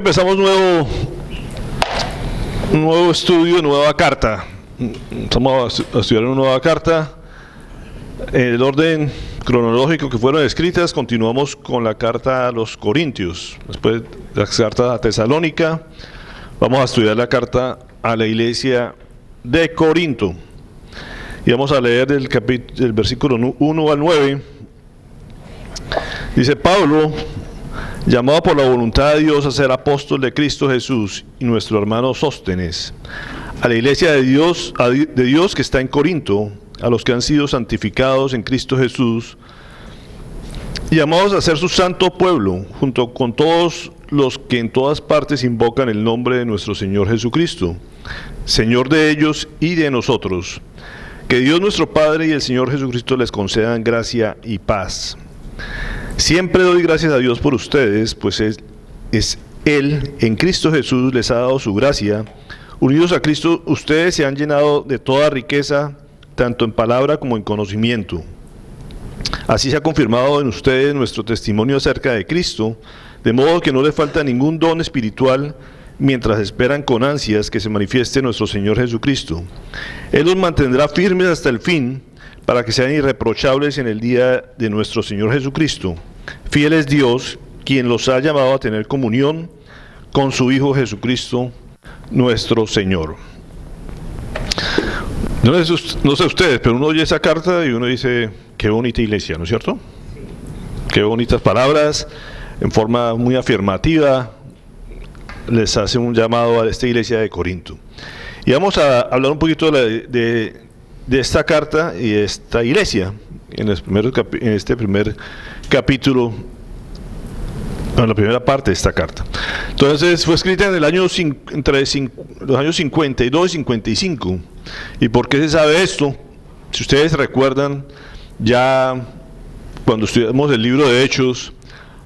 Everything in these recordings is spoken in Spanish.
empezamos un nuevo estudio, nueva carta. Estamos a estudiar una nueva carta. En el orden cronológico que fueron escritas, continuamos con la carta a los Corintios. Después de la carta a Tesalónica, vamos a estudiar la carta a la iglesia de Corinto. Y vamos a leer el versículo 1 al 9. Dice: Pablo, llamado por la voluntad de Dios a ser apóstol de Cristo Jesús, y nuestro hermano Sóstenes, a la iglesia de Dios que está en Corinto, a los que han sido santificados en Cristo Jesús, llamados a ser su santo pueblo, junto con todos los que en todas partes invocan el nombre de nuestro Señor Jesucristo, Señor de ellos y de nosotros. Que Dios nuestro Padre y el Señor Jesucristo les concedan gracia y paz. Siempre doy gracias a Dios por ustedes, pues es Él, en Cristo Jesús, les ha dado su gracia. Unidos a Cristo, ustedes se han llenado de toda riqueza, tanto en palabra como en conocimiento. Así se ha confirmado en ustedes nuestro testimonio acerca de Cristo, de modo que no les falta ningún don espiritual, mientras esperan con ansias que se manifieste nuestro Señor Jesucristo. Él los mantendrá firmes hasta el fin, para que sean irreprochables en el día de nuestro Señor Jesucristo. Fiel es Dios, quien los ha llamado a tener comunión con su Hijo Jesucristo, nuestro Señor. No sé ustedes, pero uno oye esa carta y uno dice: qué bonita iglesia, ¿no es cierto? Qué bonitas palabras, en forma muy afirmativa, les hace un llamado a esta iglesia de Corinto. Y vamos a hablar un poquito de esta carta y de esta iglesia en este primer capítulo, en la primera parte de esta carta. Entonces fue escrita en el año entre los años 52 y 55. ¿Y por qué se sabe esto? Si ustedes recuerdan, ya cuando estudiamos el libro de Hechos,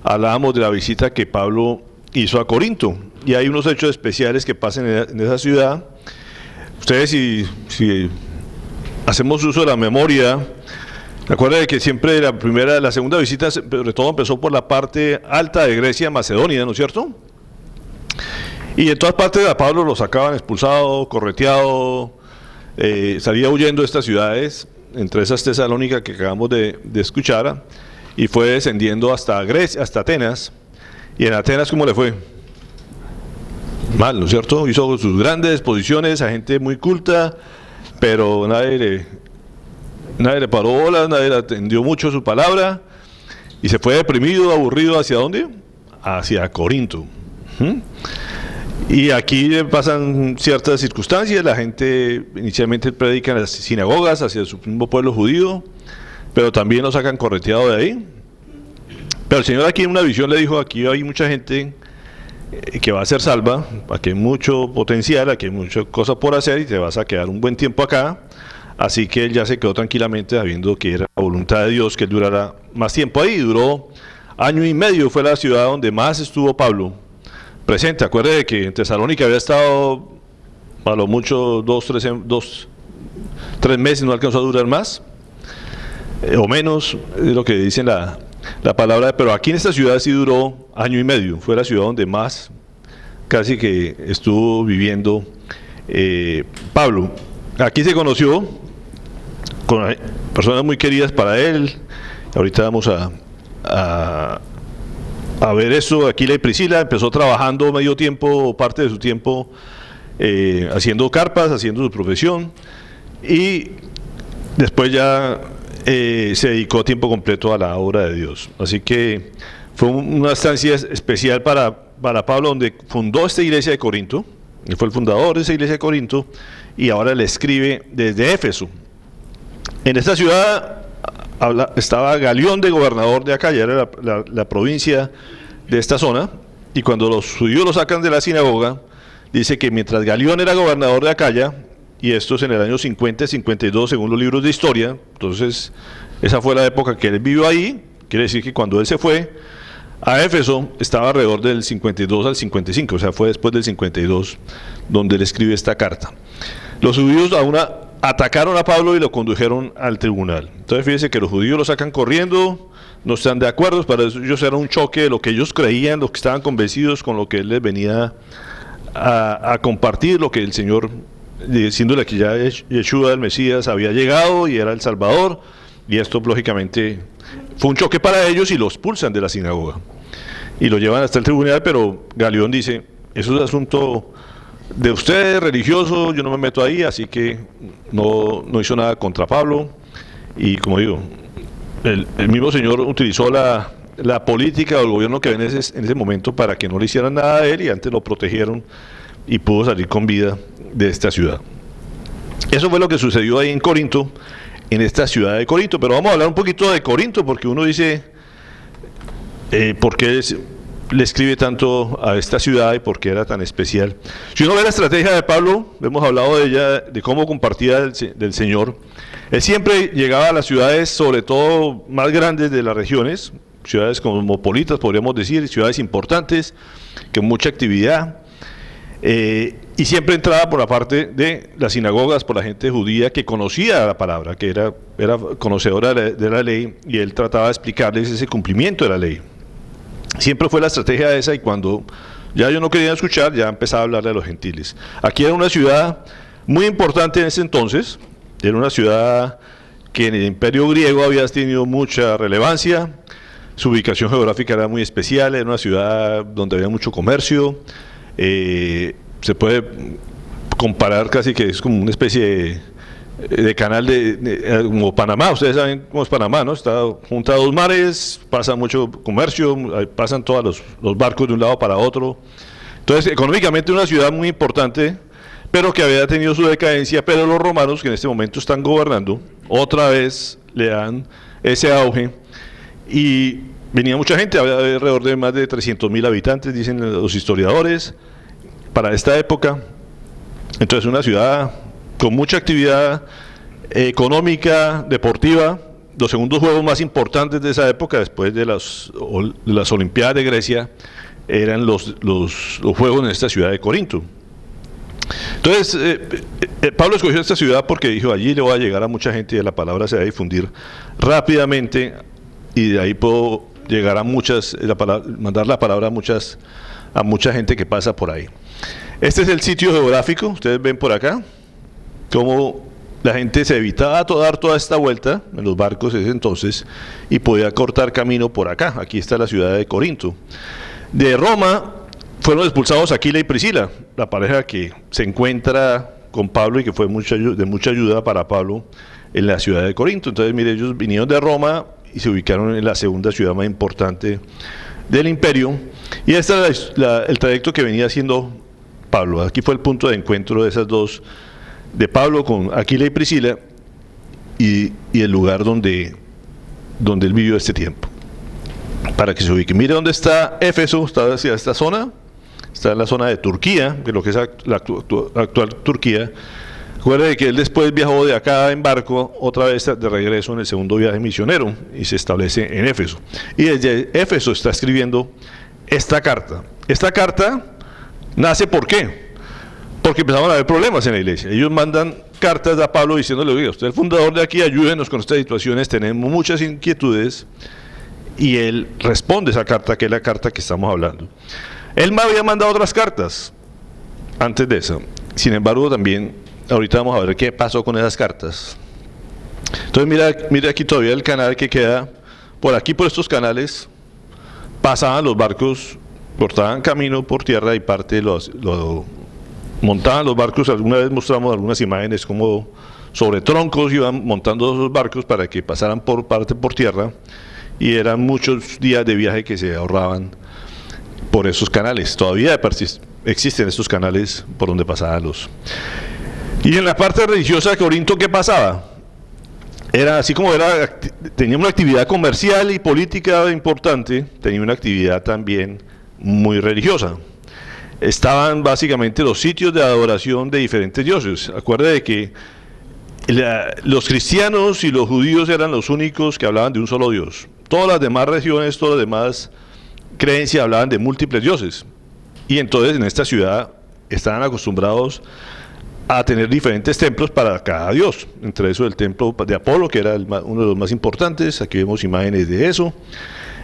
hablábamos de la visita que Pablo hizo a Corinto, y hay unos hechos especiales que pasan en esa ciudad. Ustedes, si hacemos uso de la memoria, recuerden que siempre la segunda visita, sobre todo, empezó por la parte alta de Grecia, Macedonia, ¿no es cierto? Y en todas partes a Pablo lo sacaban expulsado, correteado, salía huyendo de estas ciudades, entre esas Tesalónica que acabamos de escuchar, y fue descendiendo hasta Grecia, hasta Atenas. Y en Atenas, ¿cómo le fue? Mal, ¿no es cierto? Hizo sus grandes exposiciones a gente muy culta, pero nadie le paró bolas, nadie le atendió mucho su palabra, y se fue deprimido, aburrido. ¿Hacia dónde? Hacia Corinto. Y aquí pasan ciertas circunstancias. La gente inicialmente predica en las sinagogas hacia su mismo pueblo judío, pero también lo sacan correteado de ahí. Pero el Señor aquí en una visión le dijo: aquí hay mucha gente que va a ser salva, aquí hay mucho potencial, aquí hay muchas cosas por hacer, y te vas a quedar un buen tiempo acá. Así que él ya se quedó tranquilamente, sabiendo que era la voluntad de Dios que él durara más tiempo ahí. Duró 1 año y medio, fue la ciudad donde más estuvo Pablo presente. Acuérdate que en Tesalónica había estado a lo mucho 3 meses, no alcanzó a durar más, o menos, es lo que dice la palabra. Pero aquí en esta ciudad sí duró 1 año y medio, fue la ciudad donde más casi que estuvo viviendo Pablo. Aquí se conoció con personas muy queridas para él. Ahorita vamos a ver eso. Aquila y Priscila empezó trabajando medio tiempo, parte de su tiempo, haciendo carpas, haciendo su profesión, y después ya se dedicó a tiempo completo a la obra de Dios. Así que fue una estancia especial para Pablo, donde fundó esta iglesia de Corinto. Él fue el fundador de esa iglesia de Corinto, y ahora le escribe desde Éfeso. En esta ciudad estaba Galión de gobernador de Acaya, era la provincia de esta zona, y cuando los judíos lo sacan de la sinagoga, dice que mientras Galión era gobernador de Acaya, y esto es en el año 50, 52 según los libros de historia, entonces esa fue la época que él vivió ahí. Quiere decir que cuando él se fue a Éfeso estaba alrededor del 52 al 55, o sea, fue después del 52 donde él escribe esta carta. Los judíos atacaron a Pablo y lo condujeron al tribunal. Entonces fíjense que los judíos lo sacan corriendo, no están de acuerdo, para ellos era un choque de lo que ellos creían, los que estaban convencidos con lo que él les venía a compartir, lo que el Señor, diciéndole que ya Yeshua el Mesías había llegado y era el Salvador, y esto lógicamente fue un choque para ellos y los expulsan de la sinagoga y lo llevan hasta el tribunal, pero Galión dice, eso es asunto de ustedes, religioso, yo no me meto ahí, así que no hizo nada contra Pablo. Y como digo, el mismo Señor utilizó la política o el gobierno que en ese momento para que no le hicieran nada a él, y antes lo protegieron y pudo salir con vida de esta ciudad. Eso fue lo que sucedió ahí en Corinto, en esta ciudad de Corinto. Pero vamos a hablar un poquito de Corinto, porque uno dice, ¿por qué le escribe tanto a esta ciudad y por qué era tan especial? Si uno ve la estrategia de Pablo, hemos hablado de ella, de cómo compartía del Señor. Él siempre llegaba a las ciudades, sobre todo más grandes de las regiones, ciudades cosmopolitas, podríamos decir, ciudades importantes, con mucha actividad, y siempre entraba por la parte de las sinagogas, por la gente judía que conocía la palabra, que era conocedora de la ley, y él trataba de explicarles ese cumplimiento de la ley. Siempre fue la estrategia esa, y cuando ya ellos no querían escuchar, ya empezaba a hablarle a los gentiles. Aquí era una ciudad muy importante en ese entonces, era una ciudad que en el Imperio griego había tenido mucha relevancia, su ubicación geográfica era muy especial, era una ciudad donde había mucho comercio, se puede comparar casi que es como una especie de canal como Panamá. Ustedes saben cómo es Panamá, ¿no? Está junto a dos mares, pasa mucho comercio, pasan todos los barcos de un lado para otro. Entonces, económicamente una ciudad muy importante, pero que había tenido su decadencia, pero los romanos, que en este momento están gobernando, otra vez le dan ese auge, y venía mucha gente, había alrededor de más de 300.000 habitantes, dicen los historiadores, para esta época. Entonces, una ciudad con mucha actividad económica, deportiva. Los segundos juegos más importantes de esa época, después de las Olimpiadas de Grecia, eran los juegos en esta ciudad de Corinto. Entonces, Pablo escogió esta ciudad porque dijo, allí le voy a llegar a mucha gente y la palabra se va a difundir rápidamente, y de ahí puedo llegar a mandar la palabra a mucha gente que pasa por ahí. Este es el sitio geográfico, ustedes ven por acá, cómo la gente se evitaba dar toda esta vuelta en los barcos ese entonces y podía cortar camino por acá. Aquí está la ciudad de Corinto. De Roma fueron expulsados Aquila y Priscila, la pareja que se encuentra con Pablo y que fue de mucha ayuda para Pablo en la ciudad de Corinto. Entonces, mire, ellos vinieron de Roma y se ubicaron en la segunda ciudad más importante del imperio, y este es el trayecto que venía haciendo Pablo. Aquí fue el punto de encuentro de esas dos, de Pablo con Aquila y Priscila, y el lugar donde él vivió este tiempo, para que se ubique. Mire dónde está Éfeso, está hacia esta zona, está en la zona de Turquía, que es lo que es la actual Turquía. Recuerde que él después viajó de acá en barco otra vez de regreso en el segundo viaje misionero y se establece en Éfeso. Y desde Éfeso está escribiendo esta carta. Esta carta nace, ¿por qué? Porque empezaron a haber problemas en la iglesia. Ellos mandan cartas a Pablo diciéndole, oiga, usted es el fundador de aquí, ayúdenos con estas situaciones, tenemos muchas inquietudes. Y él responde esa carta, que es la carta que estamos hablando. Él me había mandado otras cartas antes de eso. Sin embargo, también, ahorita vamos a ver qué pasó con esas cartas. Entonces, mira aquí todavía el canal que queda. Por aquí, por estos canales, pasaban los barcos, cortaban camino por tierra y parte montaban los barcos. Alguna vez mostramos algunas imágenes como sobre troncos iban montando esos barcos para que pasaran por tierra, y eran muchos días de viaje que se ahorraban por esos canales. Todavía existen estos canales por donde pasaban los. Y en la parte religiosa de Corinto, ¿qué pasaba? Era así como tenía una actividad comercial y política importante, tenía una actividad también muy religiosa. Estaban básicamente los sitios de adoración de diferentes dioses. Acuérdate de que los cristianos y los judíos eran los únicos que hablaban de un solo Dios. Todas las demás regiones, todas las demás creencias hablaban de múltiples dioses. Y entonces en esta ciudad estaban acostumbrados a tener diferentes templos para cada dios. Entre eso el templo de Apolo, que era uno de los más importantes. Aquí vemos imágenes de eso.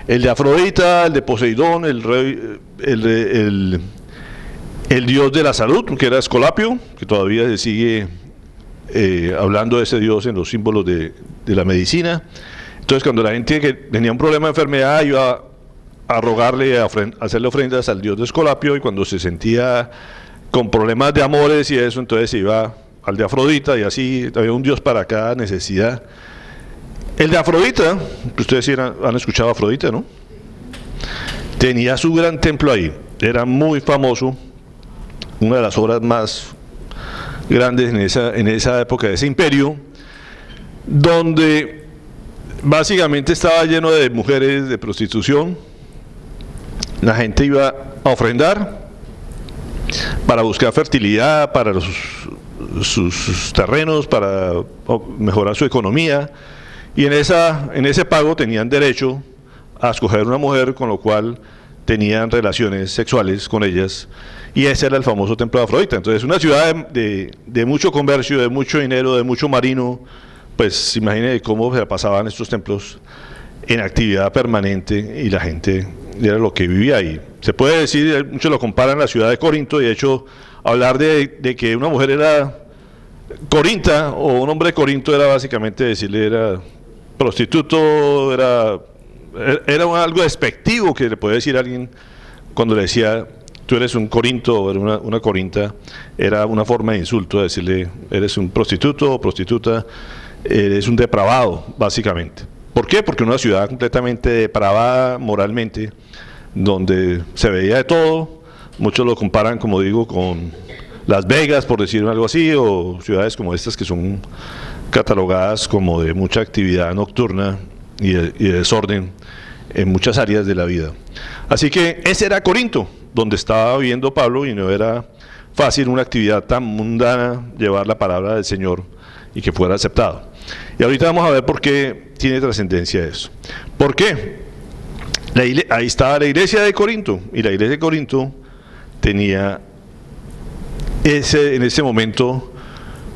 El de Afrodita, el de Poseidón, el dios de la salud, que era Escolapio, que todavía se sigue hablando de ese dios en los símbolos de la medicina. Entonces, cuando la gente que tenía un problema de enfermedad iba a rogarle, a hacerle ofrendas al dios de Escolapio, y cuando se sentía con problemas de amores y eso, entonces se iba al de Afrodita, y así había un dios para cada necesidad. El de Afrodita, ustedes sí han escuchado a Afrodita, ¿no? Tenía su gran templo ahí, era muy famoso, una de las obras más grandes en esa época de ese imperio, donde básicamente estaba lleno de mujeres de prostitución. La gente iba a ofrendar para buscar fertilidad para sus terrenos, para mejorar su economía, y en ese pago tenían derecho a escoger una mujer, con lo cual tenían relaciones sexuales con ellas, y ese era el famoso templo de Afrodita. Entonces, una ciudad de mucho comercio, de mucho dinero, de mucho marino, pues imagínense cómo se pasaban estos templos en actividad permanente, y la gente era lo que vivía ahí. Se puede decir, muchos lo comparan a la ciudad de Corinto, y de hecho hablar de que una mujer era corinta o un hombre de Corinto era básicamente decirle era prostituto, era algo despectivo que le podía decir a alguien cuando le decía tú eres un corinto o eres una corinta. Era una forma de insulto, de decirle eres un prostituto o prostituta, eres un depravado, básicamente. ¿Por qué? Porque una ciudad completamente depravada moralmente, donde se veía de todo. Muchos lo comparan, como digo, con Las Vegas, por decir algo así, o ciudades como estas que son catalogadas como de mucha actividad nocturna y de desorden en muchas áreas de la vida. Así que ese era Corinto, donde estaba viviendo Pablo, y no era fácil una actividad tan mundana llevar la palabra del Señor y que fuera aceptado. Y ahorita vamos a ver por qué tiene trascendencia eso. ¿Por qué? Ahí estaba la iglesia de Corinto, y la iglesia de Corinto tenía en ese momento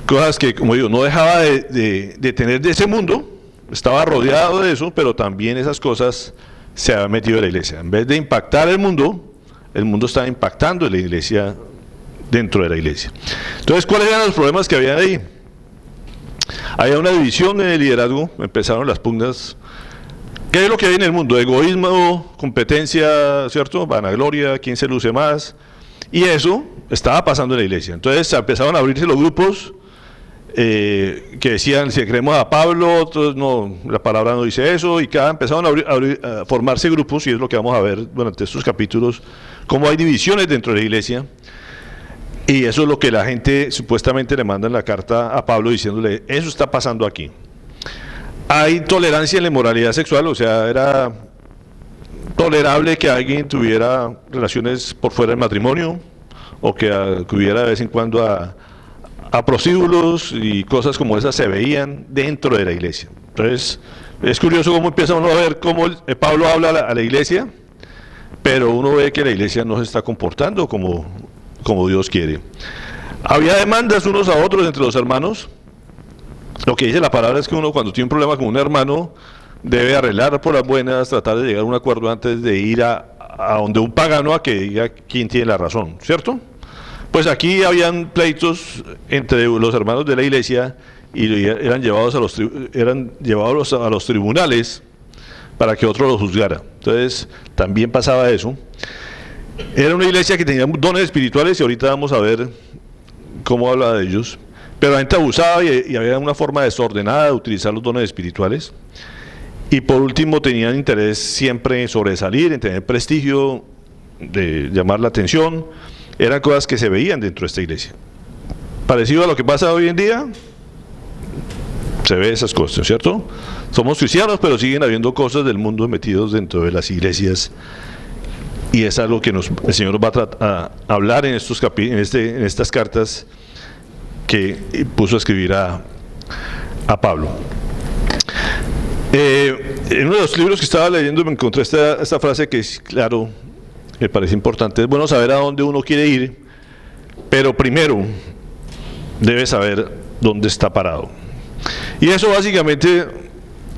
cosas que, como digo, no dejaba de tener de ese mundo. Estaba rodeado de eso, pero también esas cosas se habían metido en la iglesia. En vez de impactar el mundo estaba impactando en la iglesia, dentro de la iglesia. Entonces, ¿cuáles eran los problemas que había ahí? Había una división en el liderazgo, empezaron las pugnas. ¿Qué es lo que hay en el mundo? Egoísmo, competencia, ¿cierto? Vanagloria, quién se luce más. Y eso estaba pasando en la iglesia. Entonces empezaron a abrirse los grupos que decían, si creemos a Pablo, otros no, la palabra no dice eso, y empezaron a formarse grupos, y es lo que vamos a ver durante estos capítulos, cómo hay divisiones dentro de la iglesia. Y eso es lo que la gente supuestamente le manda en la carta a Pablo, diciéndole, eso está pasando aquí. Hay tolerancia en la inmoralidad sexual, o sea, era tolerable que alguien tuviera relaciones por fuera del matrimonio, o que acudiera de vez en cuando a prostíbulos, y cosas como esas se veían dentro de la iglesia. Entonces, es curioso cómo empieza uno a ver cómo Pablo habla a la iglesia, pero uno ve que la iglesia no se está comportando como Dios quiere. Había demandas unos a otros entre los hermanos. Lo que dice la palabra es que uno, cuando tiene un problema con un hermano, debe arreglar por las buenas, tratar de llegar a un acuerdo antes de ir a donde un pagano a que diga quién tiene la razón, ¿cierto? Pues aquí habían pleitos entre los hermanos de la iglesia, y eran llevados a los tribunales para que otro los juzgara. Entonces también pasaba eso. Era una iglesia que tenía dones espirituales, y ahorita vamos a ver cómo habla de ellos, pero la gente abusaba, y había una forma desordenada de utilizar los dones espirituales. Y por último, tenían interés siempre en sobresalir, en tener prestigio, de llamar la atención. Eran cosas que se veían dentro de esta iglesia. Parecido a lo que pasa hoy en día, se ve esas cosas, ¿cierto? Somos cristianos, pero siguen habiendo cosas del mundo metidos dentro de las iglesias, y es algo que el Señor va a hablar en estas cartas que puso a escribir a Pablo. En uno de los libros que estaba leyendo me encontré esta frase que es, claro, me parece importante. Es bueno saber a dónde uno quiere ir, pero primero debe saber dónde está parado. Y eso básicamente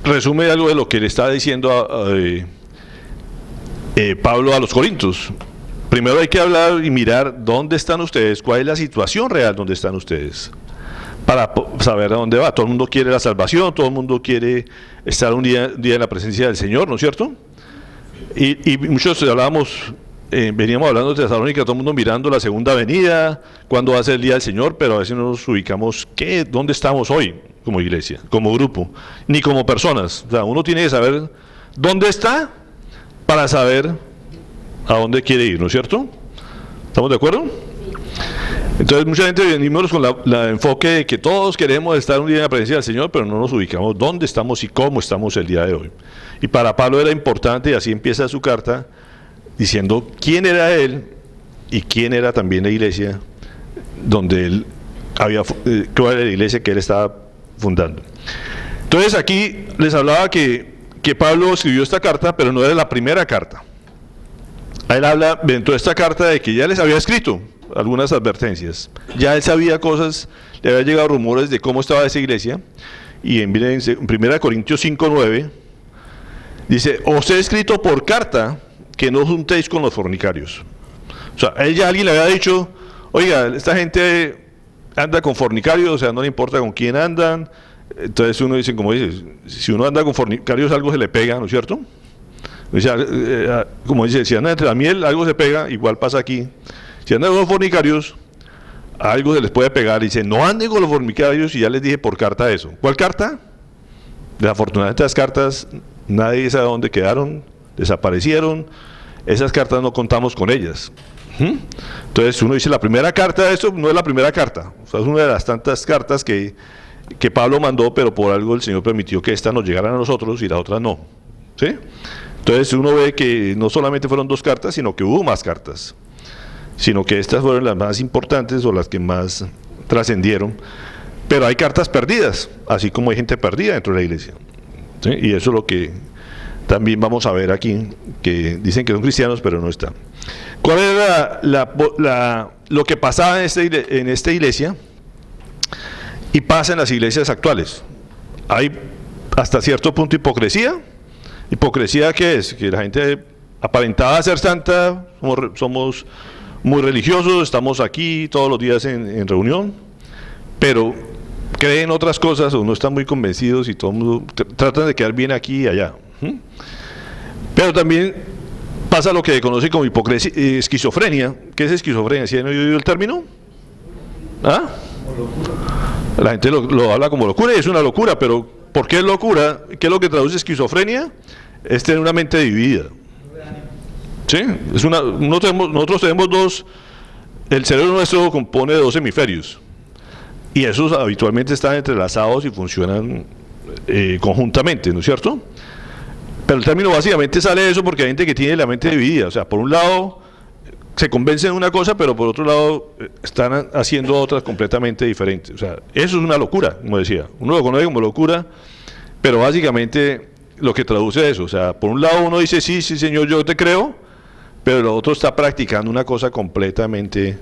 resume algo de lo que le está diciendo Pablo a los Corintios. Primero hay que hablar y mirar dónde están ustedes, cuál es la situación real donde están ustedes, para saber a dónde va. Todo el mundo quiere la salvación, todo el mundo quiere estar un día en la presencia del Señor, ¿no es cierto? Y muchos veníamos hablando de Tesalónica, todo el mundo mirando la segunda venida, cuándo va a ser el día del Señor, pero a veces no nos ubicamos dónde estamos hoy como iglesia, como grupo, ni como personas. O sea, uno tiene que saber dónde está para saber a dónde quiere ir, ¿no es cierto? ¿Estamos de acuerdo? Entonces mucha gente venimos con la enfoque de que todos queremos estar un día en la presencia del Señor, pero no nos ubicamos dónde estamos y cómo estamos el día de hoy. Y para Pablo era importante, y así empieza su carta, diciendo quién era él y quién era también la iglesia donde él cuál era la iglesia que él estaba fundando. Entonces aquí les hablaba que Pablo escribió esta carta, pero no era la primera carta. Él habla dentro de esta carta de que ya les había escrito algunas advertencias. Ya él sabía cosas, le había llegado rumores de cómo estaba esa iglesia. Y en 1 Corintios 5:9 dice: os he escrito por carta que no os juntéis con los fornicarios. O sea, alguien le había dicho: oiga, esta gente anda con fornicarios, o sea, no le importa con quién andan. Entonces uno dice, como dices, si uno anda con fornicarios algo se le pega, ¿no es cierto? O sea, como dice, si anda entre la miel algo se pega, igual pasa aquí. Si andan con los fornicarios, algo se les puede pegar. Y dice, no anden con los fornicarios, y ya les dije por carta eso. ¿Cuál carta? Desafortunadamente las cartas, nadie sabe dónde quedaron, desaparecieron. Esas cartas no contamos con ellas. Entonces uno dice, la primera carta de esto no es la primera carta. O sea, es una de las tantas cartas que Pablo mandó, pero por algo el Señor permitió que estas nos llegaran a nosotros y las otras no. ¿Sí? Entonces uno ve que no solamente fueron 2 cartas, sino que hubo más cartas. Sino que estas fueron las más importantes o las que más trascendieron. Pero hay cartas perdidas, así como hay gente perdida dentro de la iglesia. ¿Sí? Y eso es lo que también vamos a ver aquí, que dicen que son cristianos, pero no están. ¿Cuál era lo que pasaba en esta iglesia y pasa en las iglesias actuales? Hay hasta cierto punto hipocresía. ¿Hipocresía qué es? Que la gente aparentaba ser santa, somos muy religiosos, estamos aquí todos los días en reunión, pero creen otras cosas o no están muy convencidos y todo el mundo tratan de quedar bien aquí y allá. Pero también pasa lo que se conoce como hipocresía, esquizofrenia. ¿Qué es esquizofrenia? ¿Sí han oído el término? ¿Ah? La gente lo habla como locura y es una locura, pero ¿por qué es locura? ¿Qué es lo que traduce esquizofrenia? Es tener una mente dividida. ¿Sí? Nosotros tenemos el cerebro nuestro compone de 2 hemisferios y esos habitualmente están entrelazados y funcionan conjuntamente, ¿no es cierto? Pero el término básicamente sale de eso porque hay gente que tiene la mente dividida. O sea, por un lado se convencen de una cosa, pero por otro lado están haciendo otras completamente diferentes. O sea, eso es una locura, como decía. Uno lo conoce como locura, pero básicamente lo que traduce eso. O sea, por un lado uno dice, sí, Señor, yo te creo, pero el otro está practicando una cosa completamente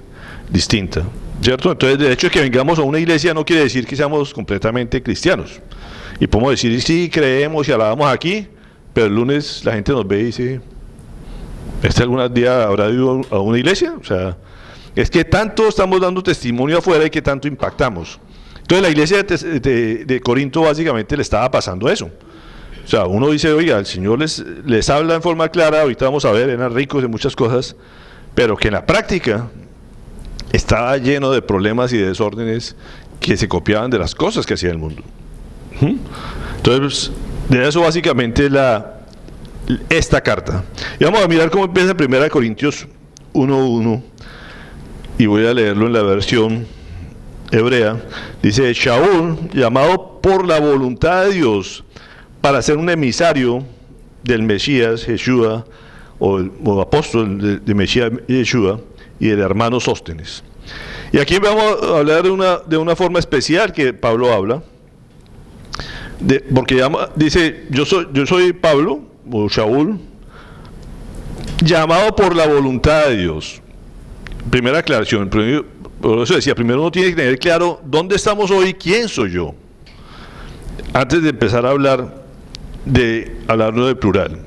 distinta, ¿cierto? Entonces, de hecho, que vengamos a una iglesia no quiere decir que seamos completamente cristianos. Y podemos decir, sí, creemos y alabamos aquí, pero el lunes la gente nos ve y dice, algún día habrá ido a una iglesia? O sea, es que tanto estamos dando testimonio afuera y que tanto impactamos. Entonces la iglesia de Corinto básicamente le estaba pasando eso. O sea, uno dice, oiga, el Señor les habla en forma clara, ahorita vamos a ver, eran ricos en muchas cosas, pero que en la práctica estaba lleno de problemas y de desórdenes que se copiaban de las cosas que hacía el mundo. Entonces, de eso básicamente esta carta. Y vamos a mirar cómo empieza 1 Corintios 1:1, y voy a leerlo en la versión hebrea. Dice, Shaul, llamado por la voluntad de Dios para ser un emisario del Mesías Yeshua, o apóstol de Mesías Yeshua, y del hermano Sóstenes. Y aquí vamos a hablar de una forma especial que Pablo habla, porque dice, yo soy Pablo, o Shaul, llamado por la voluntad de Dios. Primera aclaración, Por eso decía, primero uno tiene que tener claro dónde estamos hoy, quién soy yo, antes de empezar a hablarlo de plural.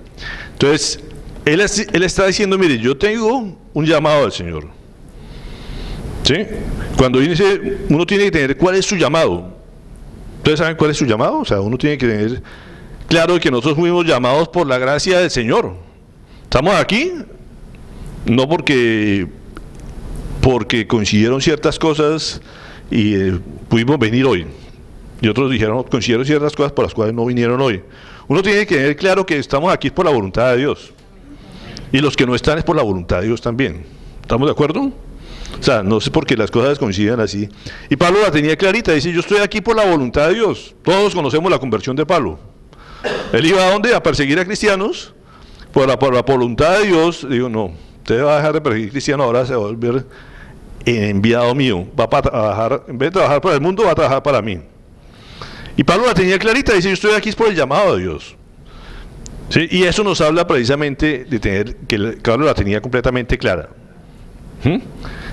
Entonces, él está diciendo, mire, yo tengo un llamado del Señor. ¿Sí? Cuando dice, uno tiene que tener cuál es su llamado. ¿Ustedes saben cuál es su llamado? O sea, uno tiene que tener claro que nosotros fuimos llamados por la gracia del Señor. Estamos aquí, no porque coincidieron ciertas cosas y pudimos venir hoy. Y otros dijeron, coincidieron ciertas cosas por las cuales no vinieron hoy. Uno tiene que tener claro que estamos aquí por la voluntad de Dios. Y los que no están es por la voluntad de Dios también. ¿Estamos de acuerdo? O sea, no sé por qué las cosas coinciden así. Y Pablo la tenía clarita, dice, yo estoy aquí por la voluntad de Dios. Todos conocemos la conversión de Pablo. Él iba a dónde? A perseguir a cristianos. Por la voluntad de Dios, digo, no, usted va a dejar de perseguir cristianos, ahora se va a volver enviado mío. Va a trabajar, en vez de trabajar para el mundo, va a trabajar para mí. Y Pablo la tenía clarita, dice, yo estoy aquí por el llamado de Dios. ¿Sí? Y eso nos habla precisamente de tener, que Pablo la tenía completamente clara.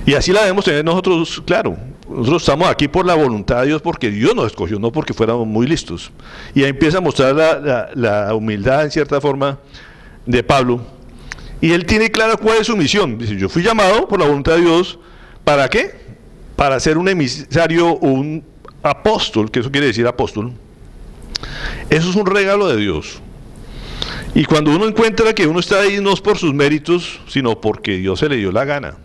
Y así la debemos tener nosotros, claro. Nosotros estamos aquí por la voluntad de Dios, porque Dios nos escogió, no porque fuéramos muy listos. Y ahí empieza a mostrar la humildad, en cierta forma, de Pablo. Y él tiene clara cuál es su misión. Dice, yo fui llamado por la voluntad de Dios, ¿para qué? Para ser un emisario o un apóstol, que eso quiere decir apóstol. Eso es un regalo de Dios. Y cuando uno encuentra que uno está ahí no es por sus méritos, sino porque Dios se le dio la gana.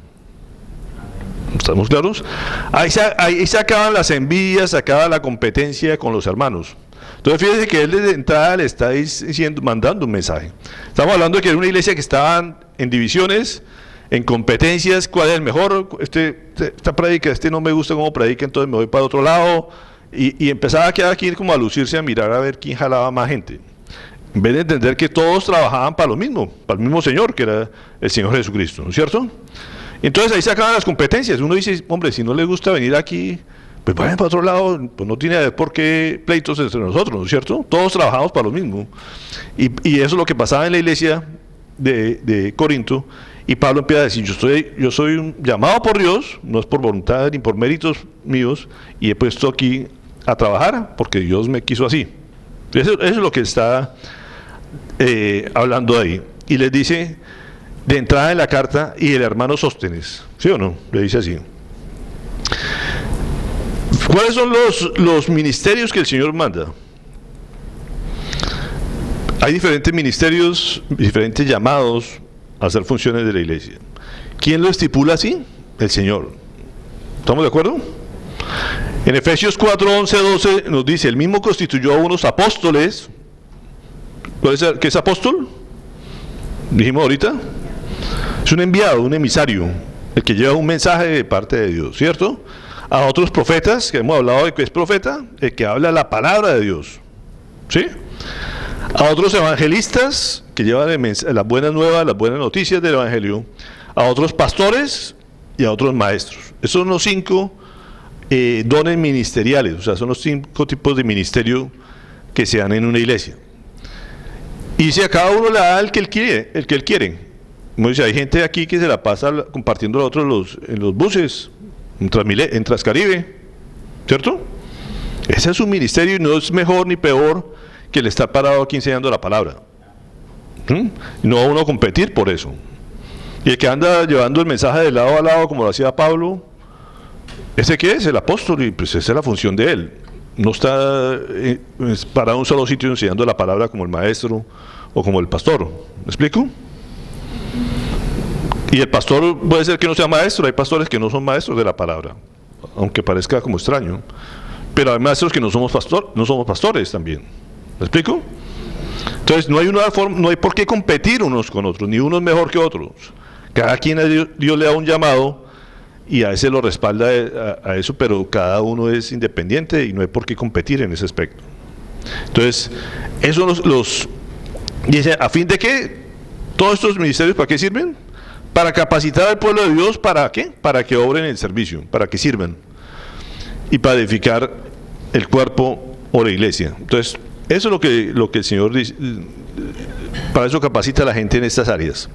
¿Estamos claros? Ahí se acaban las envidias, se acaba la competencia con los hermanos. Entonces fíjense que él desde entrada le está mandando un mensaje. Estamos hablando de que era una iglesia que estaban en divisiones, en competencias, cuál es el mejor, esta predica, no me gusta cómo predica, entonces me voy para otro lado, y empezaba a quedar aquí como a lucirse, a mirar a ver quién jalaba más gente. En vez de entender que todos trabajaban para lo mismo, para el mismo Señor, que era el Señor Jesucristo, ¿no es cierto? Entonces ahí se acaban las competencias. Uno dice, hombre, si no les gusta venir aquí, pues vayan para otro lado, pues no tiene por qué pleitos entre nosotros, ¿no es cierto? Todos trabajamos para lo mismo. Y eso es lo que pasaba en la iglesia de Corinto, y Pablo empieza a decir, yo soy un llamado por Dios, no es por voluntad ni por méritos míos, y he puesto aquí a trabajar porque Dios me quiso así. Eso es lo que está hablando ahí. Y les dice, de entrada en la carta, y el hermano Sóstenes, ¿sí o no? Le dice así. ¿Cuáles son los ministerios que el Señor manda? Hay diferentes ministerios, diferentes llamados a hacer funciones de la iglesia. ¿Quién lo estipula así? El Señor. ¿Estamos de acuerdo? En Efesios 4, 11, 12 nos dice, el mismo constituyó a unos apóstoles. ¿Qué es apóstol? Dijimos ahorita. Es un enviado, un emisario, el que lleva un mensaje de parte de Dios, ¿cierto? A otros profetas, que hemos hablado de que es profeta, el que habla la palabra de Dios, ¿sí? A otros evangelistas, que llevan las buenas nuevas, las buenas noticias del evangelio. A otros pastores y a otros maestros. Esos son los 5 dones ministeriales, o sea, son los 5 tipos de ministerio que se dan en una iglesia. Y si a cada uno le da el que él quiere. Como dice, hay gente aquí que se la pasa compartiendo a otros en los buses, en Transcaribe, ¿cierto? Ese es su ministerio y no es mejor ni peor que el estar parado aquí enseñando la palabra. No va uno a competir por eso. Y el que anda llevando el mensaje de lado a lado, como lo hacía Pablo, ¿ese qué es? El apóstol, y pues esa es la función de él. No está parado en un solo sitio enseñando la palabra como el maestro o como el pastor. ¿Me explico? Y el pastor puede ser que no sea maestro, hay pastores que no son maestros de la palabra, aunque parezca como extraño. Pero hay maestros que no somos pastores también. ¿Me explico? Entonces no hay por qué competir unos con otros, ni uno es mejor que otros. Cada quien a Dios le da un llamado y a ese lo respalda a eso, pero cada uno es independiente y no hay por qué competir en ese aspecto. Entonces, eso dice, ¿a fin de qué? ¿Todos estos ministerios para qué sirven? Para capacitar al pueblo de Dios, ¿para qué? Para que obren el servicio, para que sirvan y para edificar el cuerpo o la iglesia. Entonces, eso es lo que el Señor para eso capacita a la gente en estas áreas.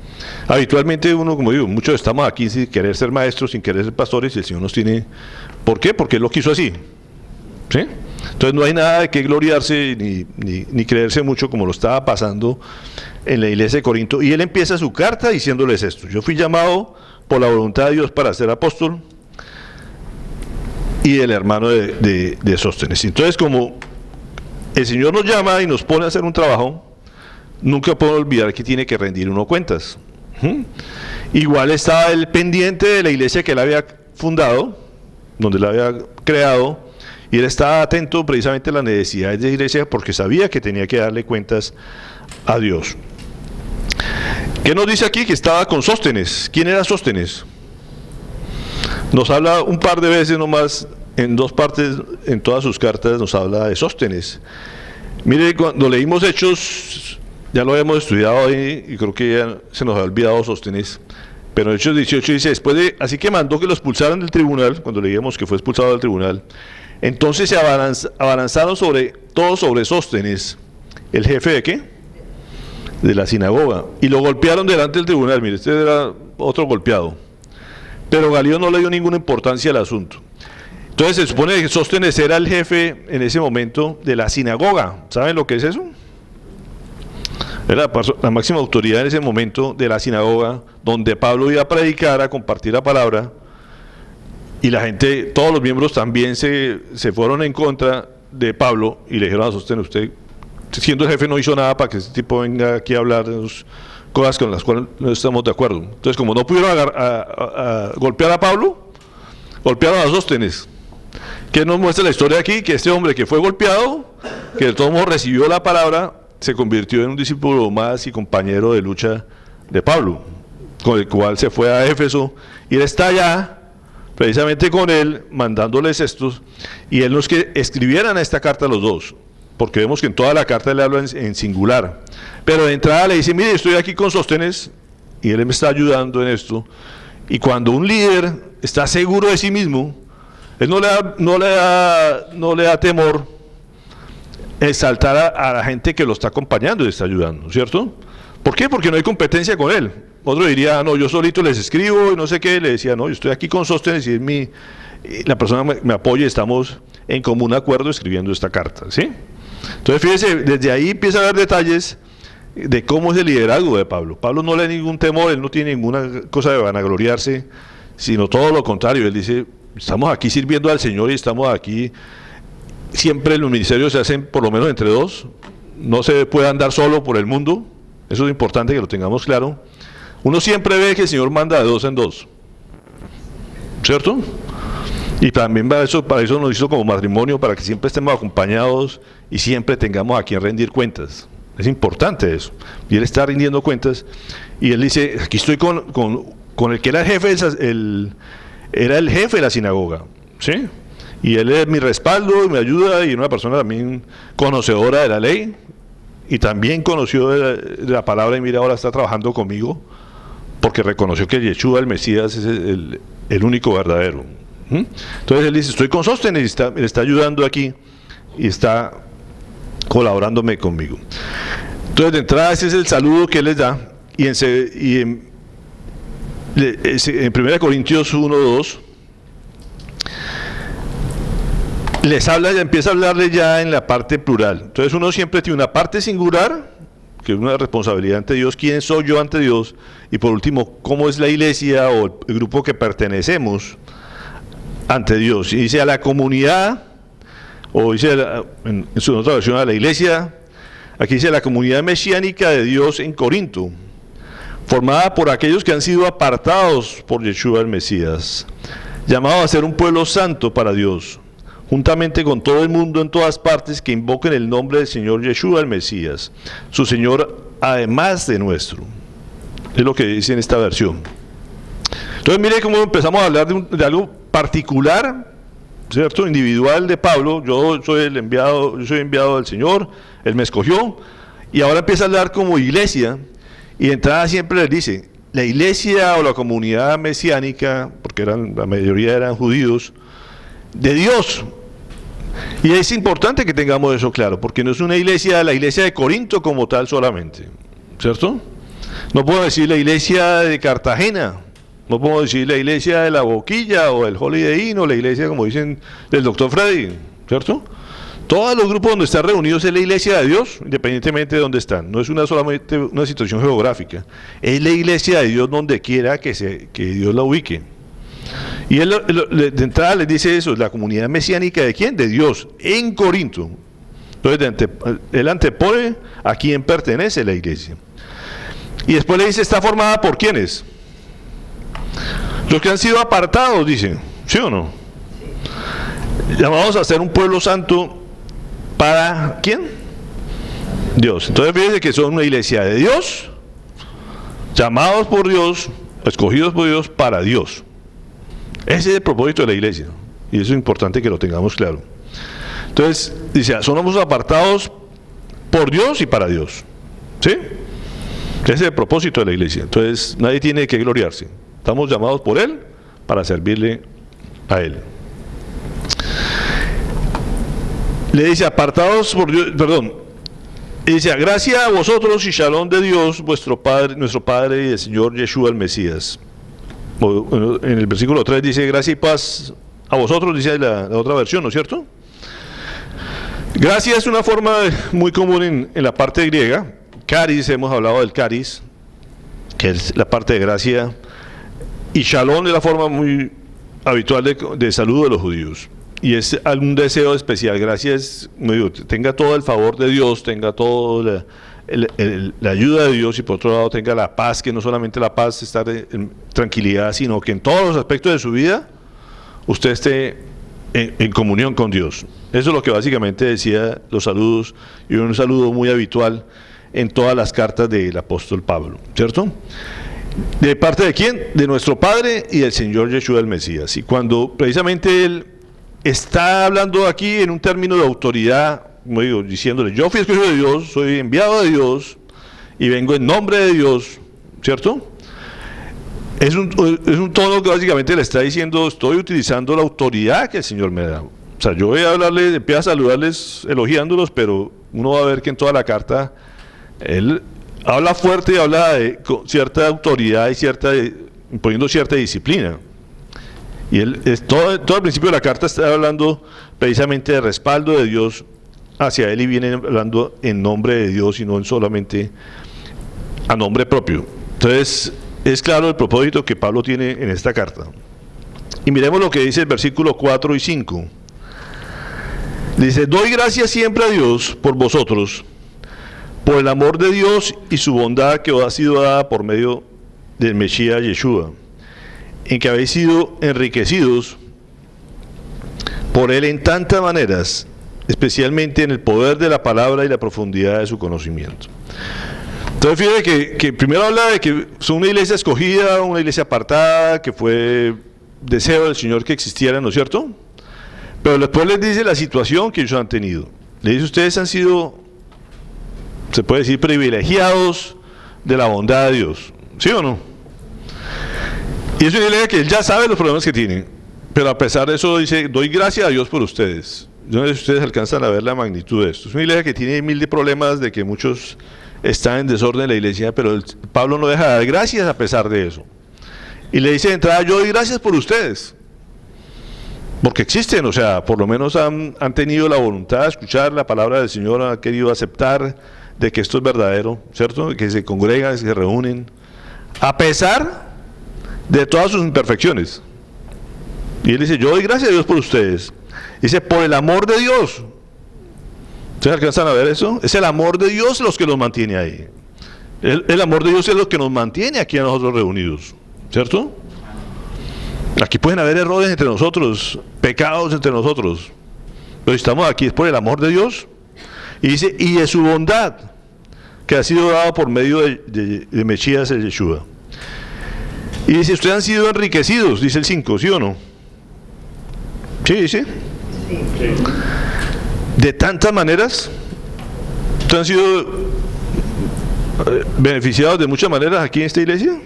Habitualmente uno, como digo, muchos estamos aquí sin querer ser maestros, sin querer ser pastores, y el Señor nos tiene... ¿Por qué? Porque Él lo quiso así. ¿Sí? Entonces no hay nada de que gloriarse ni creerse mucho como lo estaba pasando en la iglesia de Corinto. Y él empieza su carta diciéndoles esto: yo fui llamado por la voluntad de Dios para ser apóstol, y el hermano de Sóstenes. Entonces, como el Señor nos llama y nos pone a hacer un trabajo, nunca puedo olvidar que tiene que rendir uno cuentas. Igual estaba el pendiente de la iglesia que él había fundado, donde la había creado, y él estaba atento precisamente a las necesidades de la iglesia porque sabía que tenía que darle cuentas a Dios. ¿Qué nos dice aquí? Que estaba con Sóstenes. ¿Quién era Sóstenes? Nos habla un par de veces nomás, en dos partes, en todas sus cartas nos habla de Sóstenes. Mire, cuando leímos Hechos, ya lo hemos estudiado ahí y creo que ya se nos ha olvidado Sóstenes, pero en Hechos 18 dice, así que mandó que lo expulsaran del tribunal, cuando leíamos que fue expulsado del tribunal, entonces se abalanzaron todos sobre Sóstenes, el jefe de ¿qué? De la sinagoga, y lo golpearon delante del tribunal. Mire, este era otro golpeado, pero Galión no le dio ninguna importancia al asunto. Entonces se supone que Sóstenes era el jefe en ese momento de la sinagoga. ¿Saben lo que es eso? Era la máxima autoridad en ese momento de la sinagoga, donde Pablo iba a predicar, a compartir la palabra, y la gente, todos los miembros también se fueron en contra de Pablo y le dijeron a Sóstenes: usted, siendo el jefe, no hizo nada para que este tipo venga aquí a hablar de cosas con las cuales no estamos de acuerdo. Entonces, como no pudieron a golpear a Pablo, golpearon a Sóstenes. ¿Qué nos muestra la historia aquí? Que este hombre que fue golpeado, que de todos modos recibió la palabra, se convirtió en un discípulo más y compañero de lucha de Pablo, con el cual se fue a Éfeso, y él está allá, precisamente con él, mandándoles estos, y él nos que escribieran esta carta a los dos, porque vemos que en toda la carta le habla en singular, pero de entrada le dice: mire, estoy aquí con Sóstenes, y él me está ayudando en esto. Y cuando un líder está seguro de sí mismo, él no le da temor exaltar a la gente que lo está acompañando y está ayudando, ¿cierto? ¿Por qué? Porque no hay competencia con él. Otro diría: no, yo solito les escribo y no sé qué. Le decía: no, yo estoy aquí con Sóstenes y la persona me apoya y estamos en común acuerdo escribiendo esta carta, ¿sí? Entonces, fíjese, desde ahí empieza a haber detalles de cómo es el liderazgo de Pablo. Pablo no le da ningún temor, él no tiene ninguna cosa de vanagloriarse, sino todo lo contrario. Él dice: estamos aquí sirviendo al Señor y estamos aquí. Siempre los ministerios se hacen por lo menos entre dos, no se puede andar solo por el mundo, eso es importante que lo tengamos claro. Uno siempre ve que el Señor manda de dos en dos, ¿cierto? Y también para eso nos hizo como matrimonio, para que siempre estemos acompañados y siempre tengamos a quien rendir cuentas. Es importante eso. Y él está rindiendo cuentas, y él dice: aquí estoy con el que era el jefe, era el jefe de la sinagoga, ¿sí? Y él es mi respaldo y me ayuda, y una persona también conocedora de la ley, y también conoció de la palabra, y mira, ahora está trabajando conmigo, porque reconoció que Yeshua, el Mesías, es el único verdadero. Entonces él dice: estoy con Sóstenes, y está ayudando aquí, y está colaborándome conmigo. Entonces, de entrada, ese es el saludo que él les da, y en 1 Corintios 1:2 les habla, ya empieza a hablarle ya en la parte plural. Entonces uno siempre tiene una parte singular, que es una responsabilidad ante Dios: quién soy yo ante Dios, y por último, cómo es la iglesia o el grupo que pertenecemos ante Dios. Y dice: a la comunidad, o dice en su otra versión, a la iglesia. Aquí dice: la comunidad mesiánica de Dios en Corinto, formada por aquellos que han sido apartados por Yeshua el Mesías, llamados a ser un pueblo santo para Dios, juntamente con todo el mundo en todas partes que invoquen el nombre del Señor Yeshua el Mesías, su Señor además de nuestro. Es lo que dice en esta versión. Entonces mire cómo empezamos a hablar de algo particular, ¿cierto? Individual de Pablo. Yo soy enviado del Señor, Él me escogió, y ahora empieza a hablar como iglesia, y de entrada siempre les dice: la iglesia o la comunidad mesiánica, porque la mayoría eran judíos, de Dios. Y es importante que tengamos eso claro, porque no es una iglesia, la iglesia de Corinto como tal solamente, ¿cierto? No puedo decir la iglesia de Cartagena, no puedo decir la iglesia de La Boquilla o el Holiday Inn o la iglesia, como dicen, del Dr. Freddy, ¿cierto? Todos los grupos donde están reunidos es la iglesia de Dios, independientemente de dónde están. No es solamente una situación geográfica, es la iglesia de Dios donde quiera que Dios la ubique. Y él de entrada les dice eso, la comunidad mesiánica ¿de quién? De Dios, en Corinto. Entonces él antepone a quién pertenece la iglesia. Y después le dice, está formada por ¿quiénes? Los que han sido apartados, dice, ¿sí o no? Llamados a ser un pueblo santo para ¿quién? Dios. Entonces fíjense que son una iglesia de Dios, llamados por Dios, escogidos por Dios para Dios. Ese es el propósito de la iglesia. Y eso es importante que lo tengamos claro. Entonces, dice, somos apartados por Dios y para Dios. ¿Sí? Ese es el propósito de la iglesia. Entonces, nadie tiene que gloriarse. Estamos llamados por Él para servirle a Él. Le dice, apartados por Dios, perdón. Y dice, gracia a vosotros y shalom de Dios, vuestro Padre, nuestro Padre y el Señor Yeshua el Mesías. En el versículo 3 dice, gracia y paz a vosotros, dice la otra versión, ¿no es cierto? Gracia es una forma muy común en la parte griega. Caris, hemos hablado del caris, que es la parte de gracia. Y shalom es la forma muy habitual de saludo de los judíos. Y es algún deseo especial. Gracias, tenga todo el favor de Dios, tenga toda la ayuda de Dios, y por otro lado tenga la paz, que no solamente la paz, estar en tranquilidad, sino que en todos los aspectos de su vida usted esté en comunión con Dios. Eso es lo que básicamente decía los saludos, y un saludo muy habitual en todas las cartas del apóstol Pablo, ¿cierto? ¿De parte de quién? De nuestro Padre y del Señor Yeshua el Mesías. Y cuando precisamente él está hablando aquí en un término de autoridad, como digo, diciéndole, yo fui escogido de Dios, soy enviado de Dios y vengo en nombre de Dios, ¿cierto? Es un tono que básicamente le está diciendo, estoy utilizando la autoridad que el Señor me da. O sea, yo voy a hablarles, empiezo a saludarles elogiándolos, pero uno va a ver que en toda la carta él habla fuerte y habla con cierta autoridad y imponiendo cierta disciplina. Y él todo el principio de la carta está hablando precisamente de respaldo de Dios hacia él, y viene hablando en nombre de Dios y no solamente a nombre propio. Entonces es claro el propósito que Pablo tiene en esta carta. Y miremos lo que dice el versículo 4 y 5. Dice, doy gracias siempre a Dios por vosotros, por el amor de Dios y su bondad que os ha sido dada por medio del Mesías Yeshua, en que habéis sido enriquecidos por él en tantas maneras, especialmente en el poder de la palabra y la profundidad de su conocimiento. Entonces fíjate que primero habla de que son una iglesia escogida, una iglesia apartada, que fue deseo del Señor que existiera, ¿no es cierto? Pero después les dice la situación que ellos han tenido. Le dice, ustedes han sido, se puede decir, privilegiados de la bondad de Dios, ¿sí o no? Y es una iglesia que él ya sabe los problemas que tiene, pero a pesar de eso dice, doy gracias a Dios por ustedes. Yo no sé si ustedes alcanzan a ver la magnitud de esto. Es una iglesia que tiene mil de problemas, de que muchos están en desorden en la iglesia, pero Pablo no deja de dar gracias a pesar de eso. Y le dice de entrada, yo doy gracias por ustedes, porque existen, o sea, por lo menos han tenido la voluntad de escuchar la palabra del Señor, han querido aceptar de que esto es verdadero, ¿cierto? Que se congregan, que se reúnen, a pesar de todas sus imperfecciones. Y él dice, yo doy gracias a Dios por ustedes. Dice, por el amor de Dios. ¿Ustedes alcanzan a ver eso? Es el amor de Dios los que nos mantiene ahí. El amor de Dios es lo que nos mantiene aquí a nosotros reunidos, ¿cierto? Aquí pueden haber errores entre nosotros, pecados entre nosotros, pero si estamos aquí es por el amor de Dios. Y dice, y de su bondad que ha sido dada por medio de Mesías el Yeshua. Y dice, ustedes han sido enriquecidos, dice el 5, ¿sí o no? ¿Sí dice? Sí. De tantas maneras, ustedes han sido beneficiados de muchas maneras aquí en esta iglesia,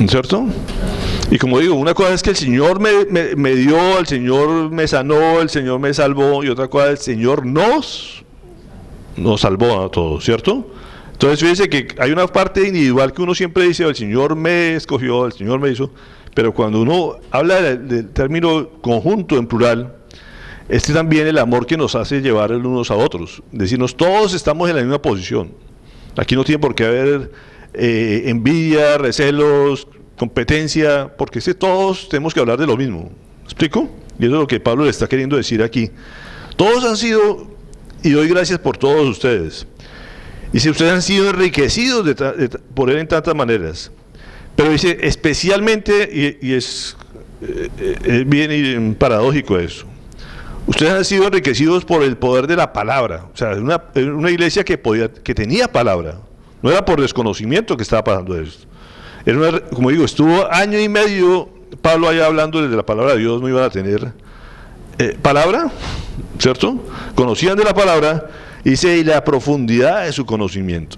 ¿cierto? Y como digo, una cosa es que el Señor me dio, el Señor me sanó, el Señor me salvó, y otra cosa, el Señor nos salvó a todos, ¿cierto? Entonces fíjese que hay una parte individual que uno siempre dice, el Señor me escogió, el Señor me hizo, pero cuando uno habla del término conjunto en plural, este también el amor que nos hace llevar unos a otros, decirnos todos estamos en la misma posición. Aquí no tiene por qué haber envidia, recelos, competencia, porque todos tenemos que hablar de lo mismo. ¿Me explico? Y eso es lo que Pablo le está queriendo decir aquí. Todos han sido, y doy gracias por todos ustedes. Dice, ustedes han sido enriquecidos por él en tantas maneras. Pero dice, especialmente, y es bien paradójico eso, ustedes han sido enriquecidos por el poder de la palabra. O sea, una iglesia que tenía palabra. No era por desconocimiento que estaba pasando esto. Era como digo, estuvo año y medio Pablo allá hablando desde la palabra de Dios, no iban a tener palabra, ¿cierto? Conocían de la palabra, dice, y la profundidad de su conocimiento.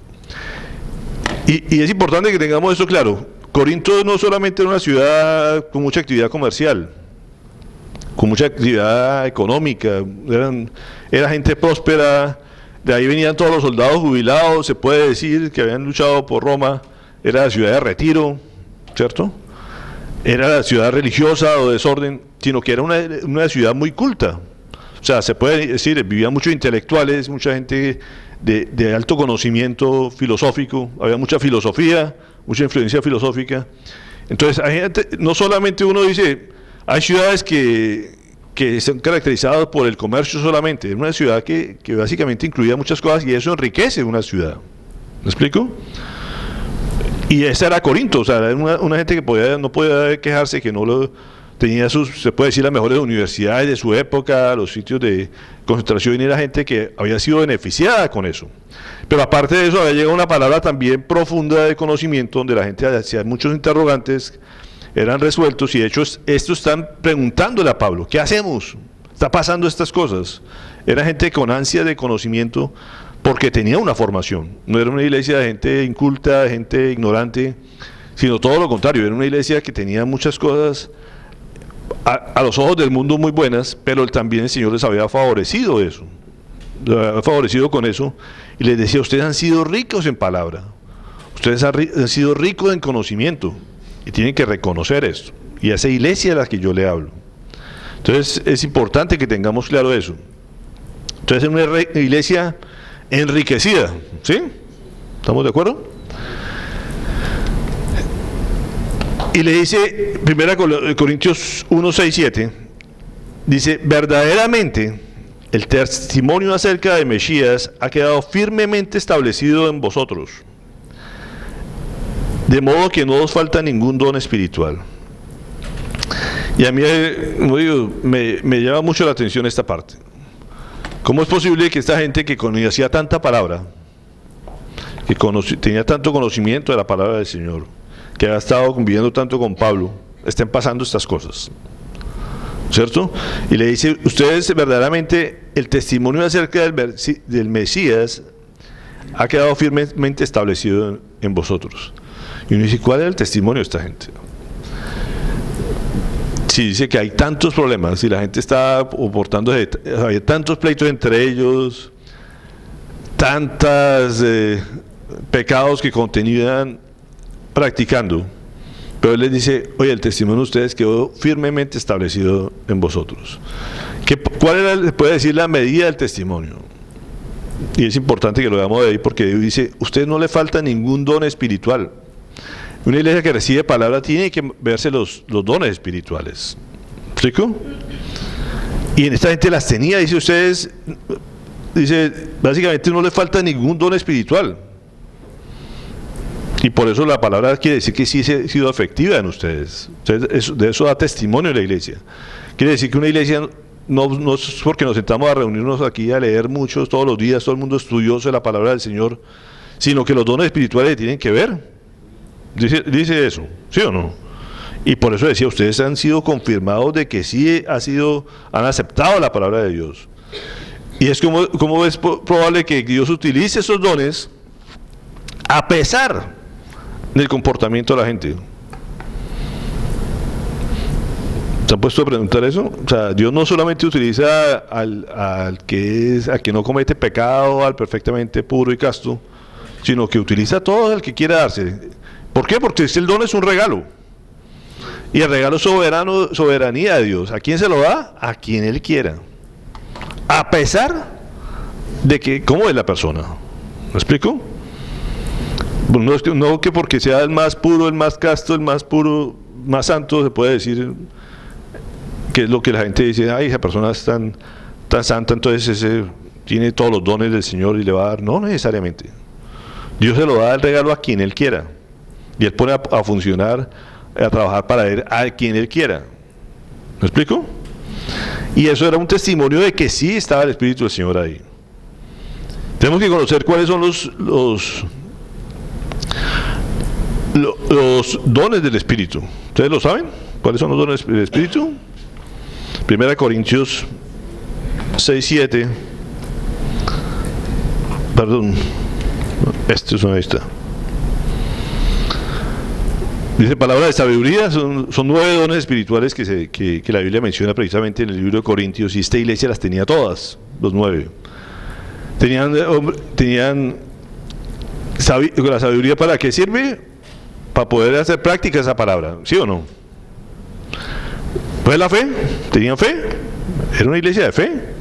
Y es importante que tengamos eso claro. Corinto no solamente era una ciudad con mucha actividad comercial, con mucha actividad económica, era gente próspera, de ahí venían todos los soldados jubilados, se puede decir que habían luchado por Roma, era la ciudad de retiro, ¿cierto? Era la ciudad religiosa o desorden, sino que era una ciudad muy culta. O sea, se puede decir, vivían muchos intelectuales, mucha gente de alto conocimiento filosófico, había mucha filosofía, mucha influencia filosófica. Entonces, hay gente, no solamente uno dice, hay ciudades que son caracterizadas por el comercio solamente, es una ciudad que básicamente incluía muchas cosas y eso enriquece una ciudad. ¿Me explico? Y esa era Corinto, o sea, era una gente que no podía quejarse, que no tenía se puede decir, las mejores universidades de su época, los sitios de concentración, y era gente que había sido beneficiada con eso. Pero aparte de eso, había llegado una palabra también profunda de conocimiento, donde la gente hacía muchos interrogantes, eran resueltos, y de hecho estos están preguntándole a Pablo, ¿qué hacemos? ¿Está pasando estas cosas? Era gente con ansia de conocimiento, porque tenía una formación, no era una iglesia de gente inculta, de gente ignorante, sino todo lo contrario, era una iglesia que tenía muchas cosas a los ojos del mundo muy buenas, pero también el Señor les había favorecido eso, les había favorecido con eso, y les decía, ustedes han sido ricos en palabra, ustedes han sido ricos en conocimiento, y tienen que reconocer esto, y a esa iglesia a la que yo le hablo. Entonces es importante que tengamos claro eso. Entonces es una iglesia enriquecida, ¿sí? ¿Estamos de acuerdo? Y le dice, 1 Corintios 1, 6, 7, dice, verdaderamente el testimonio acerca de Mesías ha quedado firmemente establecido en vosotros, de modo que no os falta ningún don espiritual. Y a mí, como digo, me llama mucho la atención esta parte. ¿Cómo es posible que esta gente que conocía tanta palabra, que tenía tanto conocimiento de la palabra del Señor, que ha estado conviviendo tanto con Pablo, estén pasando estas cosas? ¿Cierto? Y le dice, ustedes verdaderamente, el testimonio acerca del Mesías ha quedado firmemente establecido en vosotros. Y uno dice, ¿cuál es el testimonio de esta gente? Si dice que hay tantos problemas, si la gente está portándose, hay tantos pleitos entre ellos, tantos pecados que continuan practicando, pero él les dice, oye, el testimonio de ustedes quedó firmemente establecido en vosotros. ¿Cuál puede decir la medida del testimonio? Y es importante que lo veamos de ahí, porque dice, ustedes no le falta ningún don espiritual. Una iglesia que recibe palabra tiene que verse los dones espirituales. ¿Explico? Y en esta gente las tenía, dice ustedes, dice, básicamente no le falta ningún don espiritual. Y por eso la palabra quiere decir que sí ha sido efectiva en ustedes. De eso da testimonio la iglesia. Quiere decir que una iglesia no es porque nos sentamos a reunirnos aquí a leer muchos todos los días, todo el mundo estudioso de la palabra del Señor, sino que los dones espirituales tienen que ver. Dice eso, ¿sí o no? Y por eso decía, ustedes han sido confirmados de que sí han aceptado la palabra de Dios. Y es como es probable que Dios utilice esos dones a pesar del comportamiento de la gente. ¿Se han puesto a preguntar eso? O sea, Dios no solamente utiliza al que no comete pecado, al perfectamente puro y casto, sino que utiliza todo el que quiera darse. ¿Por qué? Porque el don es un regalo. Y el regalo es soberanía de Dios. ¿A quién se lo da? A quien Él quiera. A pesar de que, ¿cómo es la persona? ¿Me explico? No que porque sea el más puro, el más casto, el más puro, más santo, se puede decir que es lo que la gente dice, ay, esa persona es tan santa, entonces ese tiene todos los dones del Señor y le va a dar. No necesariamente. Dios se lo da el regalo a quien Él quiera. Y Él pone a funcionar, a trabajar para Él, a quien Él quiera. ¿Me explico? Y eso era un testimonio de que sí estaba el Espíritu del Señor ahí. Tenemos que conocer cuáles son los dones del Espíritu. ¿Ustedes lo saben? ¿Cuáles son los dones del Espíritu? 1 Corintios 6:7. Perdón. Este es una lista. Dice palabra de sabiduría, son 9 dones espirituales que la Biblia menciona precisamente en el libro de Corintios, y esta iglesia las tenía todas, los 9. Tenían la sabiduría. ¿Para qué sirve? Para poder hacer práctica esa palabra, ¿sí o no? Pues la fe, tenían fe, era una iglesia de fe.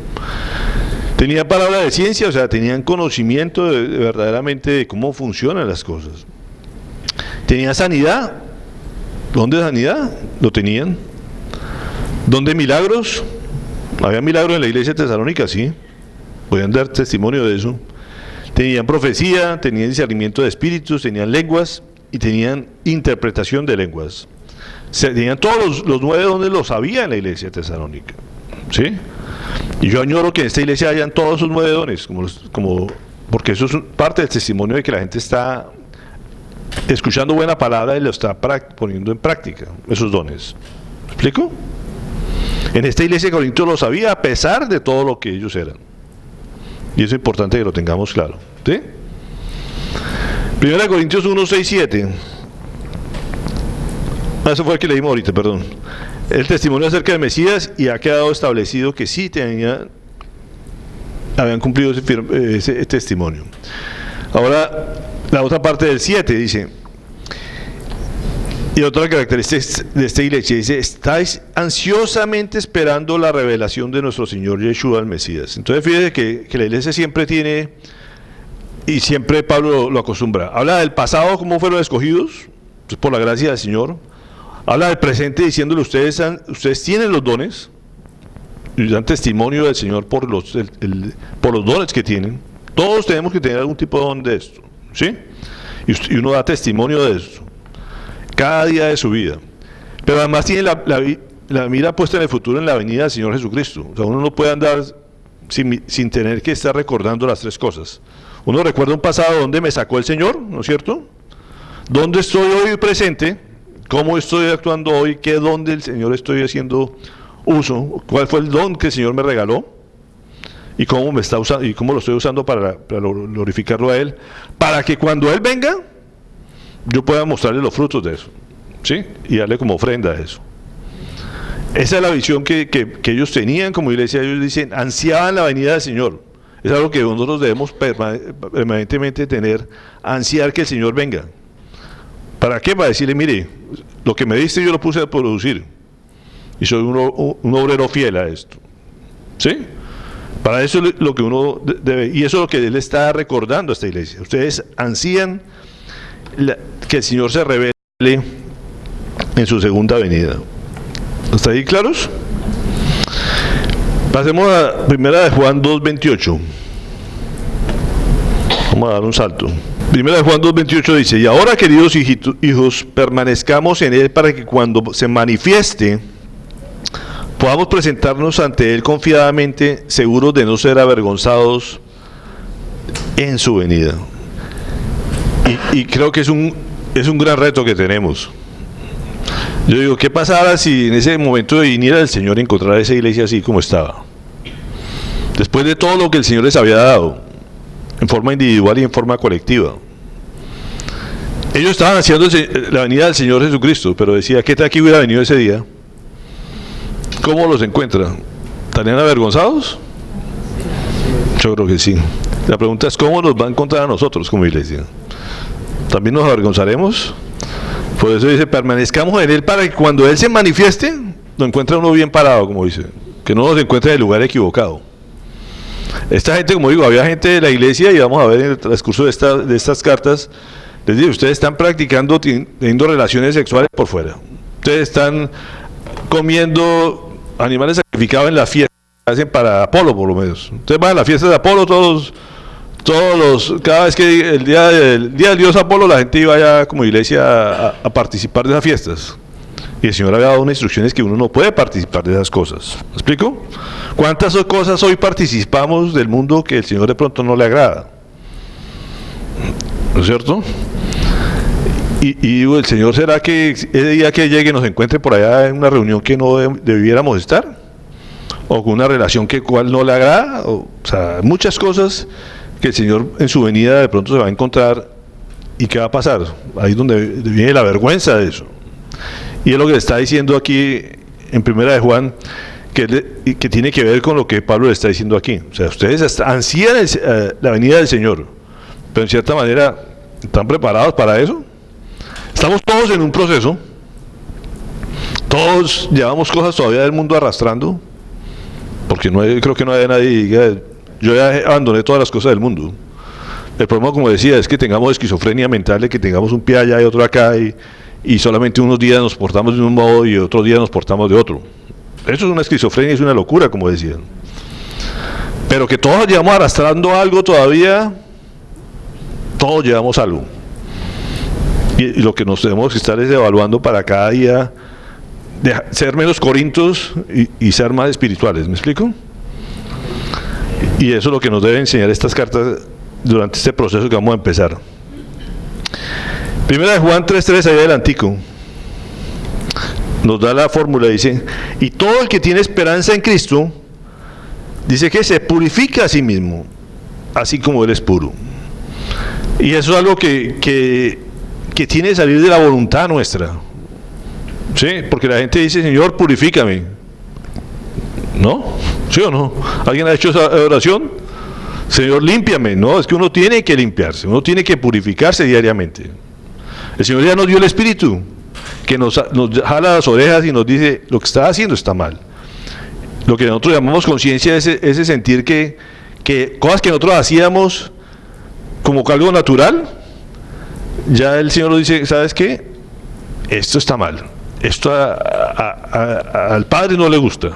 Tenían palabra de ciencia, o sea, tenían conocimiento verdaderamente de cómo funcionan las cosas. Tenían sanidad. ¿Dónde sanidad? Lo tenían. ¿Dónde milagros? Había milagros en la iglesia de Tesalónica, sí. Podían dar testimonio de eso. Tenían profecía, tenían discernimiento de espíritus, tenían lenguas y tenían interpretación de lenguas. Tenían todos los 9 dones, los había en la iglesia de Tesalónica. ¿Sí? Y yo añoro que en esta iglesia hayan todos esos 9 dones, porque eso es parte del testimonio de que la gente está escuchando buena palabra y lo está poniendo en práctica, esos dones. ¿Me explico? En esta iglesia de Corinto lo sabía a pesar de todo lo que ellos eran. Y eso es importante que lo tengamos claro. ¿Sí? 1 Corintios 1, 6, 7. Eso fue el que leímos ahorita, perdón. El testimonio acerca del Mesías, y ha quedado establecido que sí habían cumplido ese testimonio. Ahora, la otra parte del 7 dice, y otra característica de esta iglesia dice, estáis ansiosamente esperando la revelación de nuestro Señor Yeshua, el Mesías. Entonces fíjense que la iglesia siempre tiene, y siempre Pablo lo acostumbra, habla del pasado, cómo fueron escogidos, pues por la gracia del Señor. Habla del presente diciéndole, ustedes tienen los dones, y dan testimonio del Señor por los dones que tienen. Todos tenemos que tener algún tipo de don de esto, ¿sí? Y uno da testimonio de esto cada día de su vida. Pero además tiene la mira puesta en el futuro, en la venida del Señor Jesucristo. O sea, uno no puede andar sin tener que estar recordando las 3 cosas. Uno recuerda un pasado donde me sacó el Señor, ¿no es cierto? ¿Dónde estoy hoy presente? ¿Cómo estoy actuando hoy? ¿Qué don del Señor estoy haciendo uso? ¿Cuál fue el don que el Señor me regaló? ¿Y cómo me está usando, y cómo lo estoy usando para glorificarlo a Él? Para que cuando Él venga, yo pueda mostrarle los frutos de eso, ¿sí? Y darle como ofrenda a eso. Esa es la visión que ellos tenían como iglesia. Ellos dicen, ansiaban la venida del Señor. Es algo que nosotros debemos permanentemente tener, ansiar que el Señor venga. ¿Para qué? Para decirle, mire, lo que me diste yo lo puse a producir. Y soy un obrero fiel a esto. ¿Sí? Para eso es lo que uno debe, y eso es lo que Él está recordando a esta iglesia. Ustedes ansían que el Señor se revele en su segunda venida. ¿Está ahí claros? Pasemos a 1 de Juan 2:28. Vamos a dar un salto. 1 de Juan 2:28 dice, y ahora, queridos hijos, permanezcamos en Él para que cuando se manifieste podamos presentarnos ante Él confiadamente, seguros de no ser avergonzados en su venida. Y creo que es un gran reto que tenemos. Yo digo, ¿qué pasara si en ese momento de viniera el Señor y encontrara esa iglesia así como estaba? Después de todo lo que el Señor les había dado, en forma individual y en forma colectiva. Ellos estaban haciendo la venida del Señor Jesucristo, pero decía, ¿qué tal que hubiera venido ese día? ¿Cómo los encuentran? ¿Estarían avergonzados? Yo creo que sí. La pregunta es cómo nos va a encontrar a nosotros como iglesia. ¿También nos avergonzaremos? Por eso dice, permanezcamos en Él para que cuando Él se manifieste, nos encuentre uno bien parado, como dice. Que no nos encuentre en el lugar equivocado. Esta gente, como digo, había gente de la iglesia, y vamos a ver en el transcurso de estas cartas, les digo, ustedes están practicando, teniendo relaciones sexuales por fuera. Ustedes están comiendo animales sacrificados en la fiesta, hacen para Apolo por lo menos. Ustedes van a la fiesta de Apolo, cada vez que el día del dios Apolo, la gente iba ya como iglesia a participar de esas fiestas. Y el Señor había dado unas instrucciones que uno no puede participar de esas cosas. ¿Me explico? ¿Cuántas cosas hoy participamos del mundo que el Señor de pronto no le agrada? ¿No es cierto? Y el Señor, ¿será que ese día que llegue nos encuentre por allá en una reunión que no debiéramos estar? ¿O con una relación que cual no le agrada? O sea, muchas cosas que el Señor en su venida de pronto se va a encontrar. ¿Y qué va a pasar? Ahí es donde viene la vergüenza de eso. Y es lo que le está diciendo aquí en Primera de Juan, que tiene que ver con lo que Pablo le está diciendo aquí. O sea, ustedes ansían la venida del Señor, pero en cierta manera, ¿están preparados para eso? Estamos todos en un proceso. Todos llevamos cosas todavía del mundo arrastrando, porque creo que no hay nadie que diga, yo ya abandoné todas las cosas del mundo. El problema, como decía, es que tengamos esquizofrenia mental, de que tengamos un pie allá y otro acá, y solamente unos días nos portamos de un modo y otros días nos portamos de otro. Eso es una esquizofrenia, es una locura, como decían. Pero que todos llevamos arrastrando algo todavía, todos llevamos algo. Y lo que nos tenemos que estar es evaluando para cada día ser menos corintios y ser más espirituales. ¿Me explico? Y eso es lo que nos deben enseñar estas cartas durante este proceso que vamos a empezar. Primera de Juan 3:3, ahí adelantico, nos da la fórmula, dice, y todo el que tiene esperanza en Cristo, dice que se purifica a sí mismo, así como Él es puro. Y eso es algo que tiene que salir de la voluntad nuestra. ¿Sí? Porque la gente dice, Señor, purifícame. ¿No? ¿Sí o no? ¿Alguien ha hecho esa oración? Señor, límpiame. No, es que uno tiene que limpiarse, uno tiene que purificarse diariamente. El Señor ya nos dio el Espíritu, que nos jala las orejas y nos dice, lo que está haciendo está mal. Lo que nosotros llamamos conciencia es ese sentir que cosas que nosotros hacíamos como algo natural, ya el Señor nos dice, ¿sabes qué? Esto está mal. Esto al Padre no le gusta.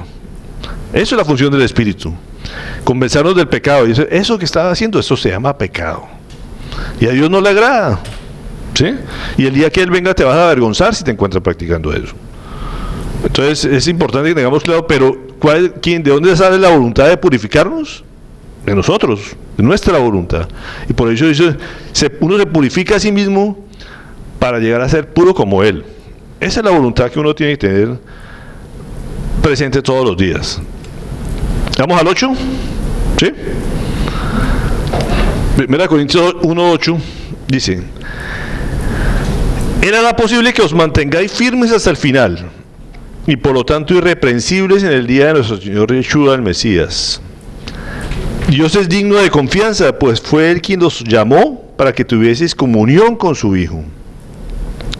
Eso es la función del Espíritu. Convencernos del pecado. Y eso que estás haciendo, eso se llama pecado. Y a Dios no le agrada. ¿Sí? Y el día que Él venga te vas a avergonzar si te encuentras practicando eso. Entonces es importante que tengamos claro, pero ¿de dónde sale la voluntad de purificarnos? De nosotros, de nuestra voluntad. Y por eso uno se purifica a sí mismo para llegar a ser puro como Él. Esa es la voluntad que uno tiene que tener presente todos los días. Vamos al 8. ¿Sí? 1 Corintios 1:8 dice, era posible que os mantengáis firmes hasta el final, y por lo tanto irreprensibles en el día de nuestro Señor Yeshua el Mesías. Dios es digno de confianza, pues fue Él quien los llamó para que tuvieseis comunión con su Hijo,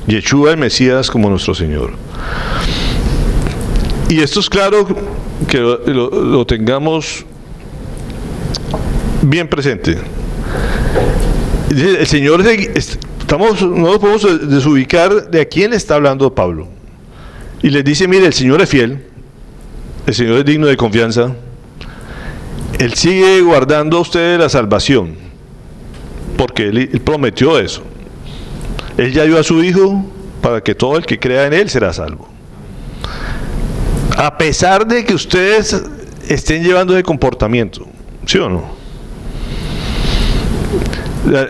Yeshua el Mesías, como nuestro Señor. Y esto es claro que lo tengamos bien presente. El Señor, no nos podemos desubicar de a quién está hablando Pablo. Y les dice, mire, el Señor es fiel, el Señor es digno de confianza, Él sigue guardando a ustedes la salvación, porque Él prometió eso. Él ya dio a su Hijo para que todo el que crea en Él será salvo. A pesar de que ustedes estén llevando ese comportamiento, ¿sí o no?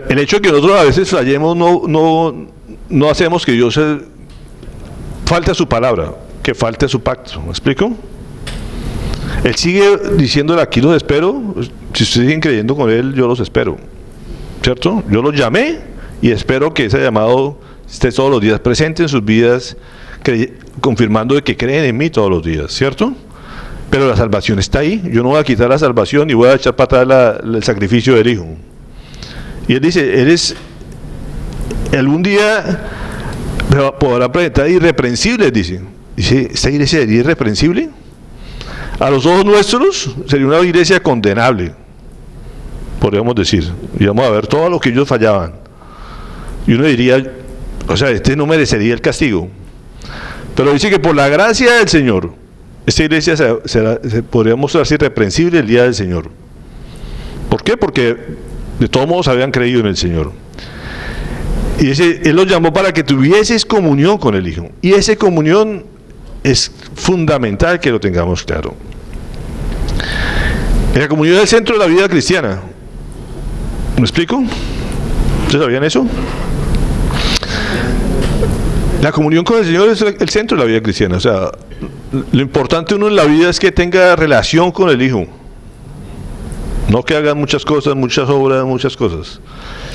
El hecho de que nosotros a veces fallemos no hacemos que Dios falte a su palabra, que falte a su pacto. ¿Me explico? Él sigue diciéndole, aquí los espero, si ustedes siguen creyendo con Él, yo los espero. ¿Cierto? Yo los llamé y espero que ese llamado esté todos los días presente en sus vidas, confirmando de que creen en mí todos los días, ¿cierto? Pero la salvación está ahí. Yo no voy a quitar la salvación y voy a echar para atrás el sacrificio del Hijo. Y él dice, algún día podrá presentar irreprensibles, dice. Dice, ¿esta iglesia sería irreprensible? A los ojos nuestros sería una iglesia condenable, podríamos decir. Y vamos a ver todo lo que ellos fallaban. Y uno diría, o sea, este no merecería el castigo. Pero dice que por la gracia del Señor, esta iglesia se podría mostrarse irreprensible el día del Señor. ¿Por qué? Porque de todos modos habían creído en el Señor. Y dice, Él los llamó para que tuvieses comunión con el Hijo. Y esa comunión es fundamental que lo tengamos claro. La comunión es el centro de la vida cristiana. ¿Me explico? ¿Ustedes sabían eso? La comunión con el Señor es el centro de la vida cristiana. O sea, lo importante uno en la vida es que tenga relación con el Hijo. No que hagan muchas cosas, muchas obras, muchas cosas.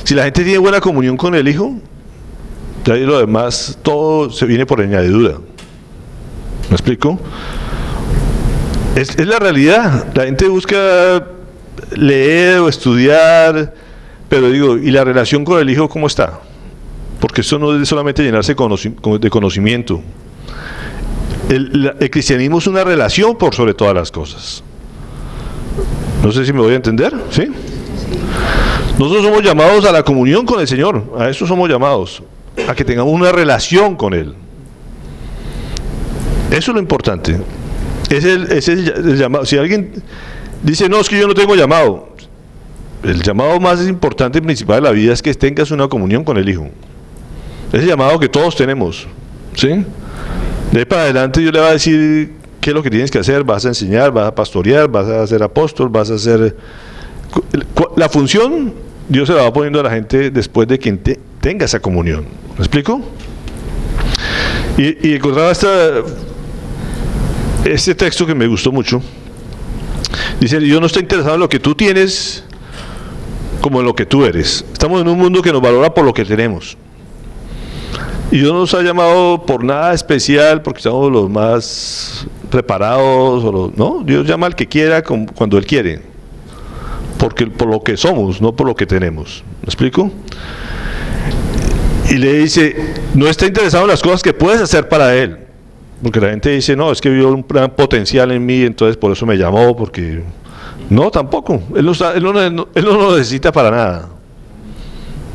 Si la gente tiene buena comunión con el Hijo, de ahí lo demás, todo se viene por añadidura. ¿Me explico? Es la realidad. La gente busca leer o estudiar, pero digo, ¿y la relación con el Hijo cómo está? Porque eso no es solamente llenarse de conocimiento. El cristianismo es una relación por sobre todas las cosas. No sé si me voy a entender, ¿sí? Nosotros somos llamados a la comunión con el Señor, a eso somos llamados, a que tengamos una relación con Él. Eso es lo importante. Es el llamado. Si alguien dice, no, es que yo no tengo llamado, el llamado más importante y principal de la vida es que tengas una comunión con el Hijo. Es el llamado que todos tenemos, ¿sí? De ahí para adelante yo le voy a decir qué es lo que tienes que hacer. Vas a enseñar, vas a pastorear, vas a ser apóstol, vas a hacer... La función Dios se la va poniendo a la gente después de que tenga esa comunión. ¿Me explico? Y encontraba este texto que me gustó mucho. Dice, Dios no está interesado en lo que tú tienes como en lo que tú eres. Estamos en un mundo que nos valora por lo que tenemos. Y Dios nos ha llamado por nada especial, porque estamos los más preparados, ¿no? Dios llama al que quiera cuando Él quiere. Por lo que somos, no por lo que tenemos. ¿Me explico? Y le dice, no está interesado en las cosas que puedes hacer para Él. Porque la gente dice, no, es que vio un gran potencial en mí, entonces por eso me llamó, porque... No, tampoco. Él no lo necesita para nada.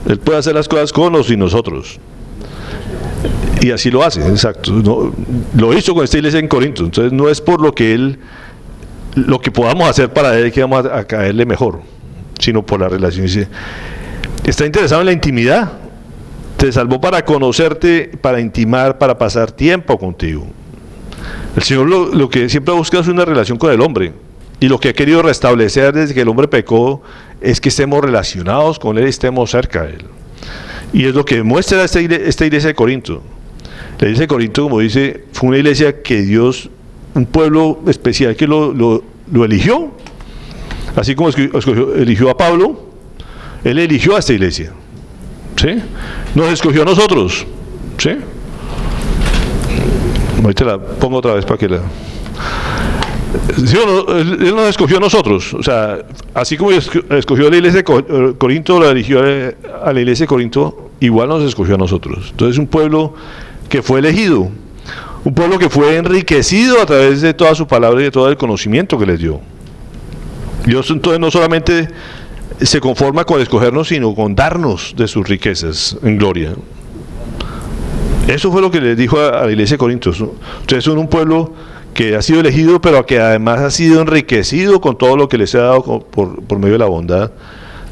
Él puede hacer las cosas con o sin nosotros. Y así lo hace, exacto. No, lo hizo con esta iglesia en Corinto. Entonces no es por lo que podamos hacer para Él que vamos a caerle mejor, sino por la relación. Dice, está interesado en la intimidad. Te salvó para conocerte, para intimar, para pasar tiempo contigo. El Señor lo que siempre busca es una relación con el hombre. Y lo que ha querido restablecer desde que el hombre pecó es que estemos relacionados con Él y estemos cerca de Él. Y es lo que muestra esta iglesia de Corinto. La iglesia de Corinto, como dice, fue una iglesia que Dios, un pueblo especial que lo eligió. Así como eligió a Pablo, Él eligió a esta iglesia. ¿Sí? Nos escogió a nosotros. ¿Sí? Ahorita la pongo otra vez para que la... ¿Sí o no? Él nos escogió a nosotros. O sea, así como escogió a la iglesia de Corinto, la eligió a la iglesia de Corinto, igual nos escogió a nosotros. Entonces, un pueblo que fue elegido, un pueblo que fue enriquecido a través de toda su palabra y de todo el conocimiento que les dio. Dios entonces no solamente se conforma con escogernos, sino con darnos de sus riquezas en gloria. Eso fue lo que les dijo a la iglesia de Corinto. Ustedes son un pueblo que ha sido elegido, pero que además ha sido enriquecido con todo lo que les ha dado por medio de la bondad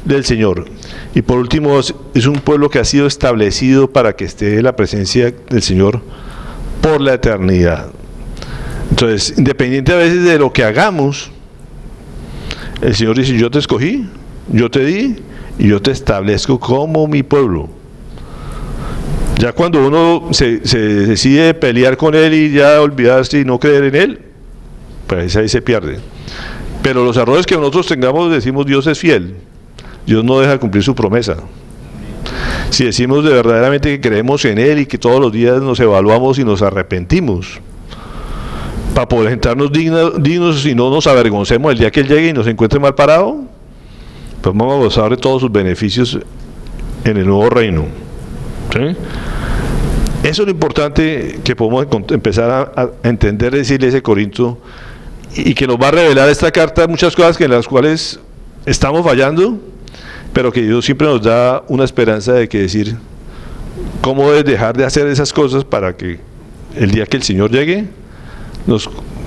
del Señor. Y por último, es un pueblo que ha sido establecido para que esté en la presencia del Señor por la eternidad. Entonces, independiente a veces de lo que hagamos, el Señor dice, yo te escogí, yo te di y yo te establezco como mi pueblo. Ya cuando uno se decide pelear con Él y ya olvidarse y no creer en Él, pues ahí se pierde. Pero los errores que nosotros tengamos, decimos Dios es fiel. Dios no deja de cumplir su promesa. Si decimos de verdaderamente que creemos en Él y que todos los días nos evaluamos y nos arrepentimos para poder sentarnos dignos y no nos avergoncemos el día que Él llegue y nos encuentre mal parado, pues vamos a gozar de todos sus beneficios en el nuevo reino. ¿Sí? Eso es lo importante que podemos empezar a entender de esa iglesia de Corinto, y que nos va a revelar esta carta muchas cosas en las cuales estamos fallando, pero que Dios siempre nos da una esperanza de que decir cómo debes dejar de hacer esas cosas para que el día que el Señor llegue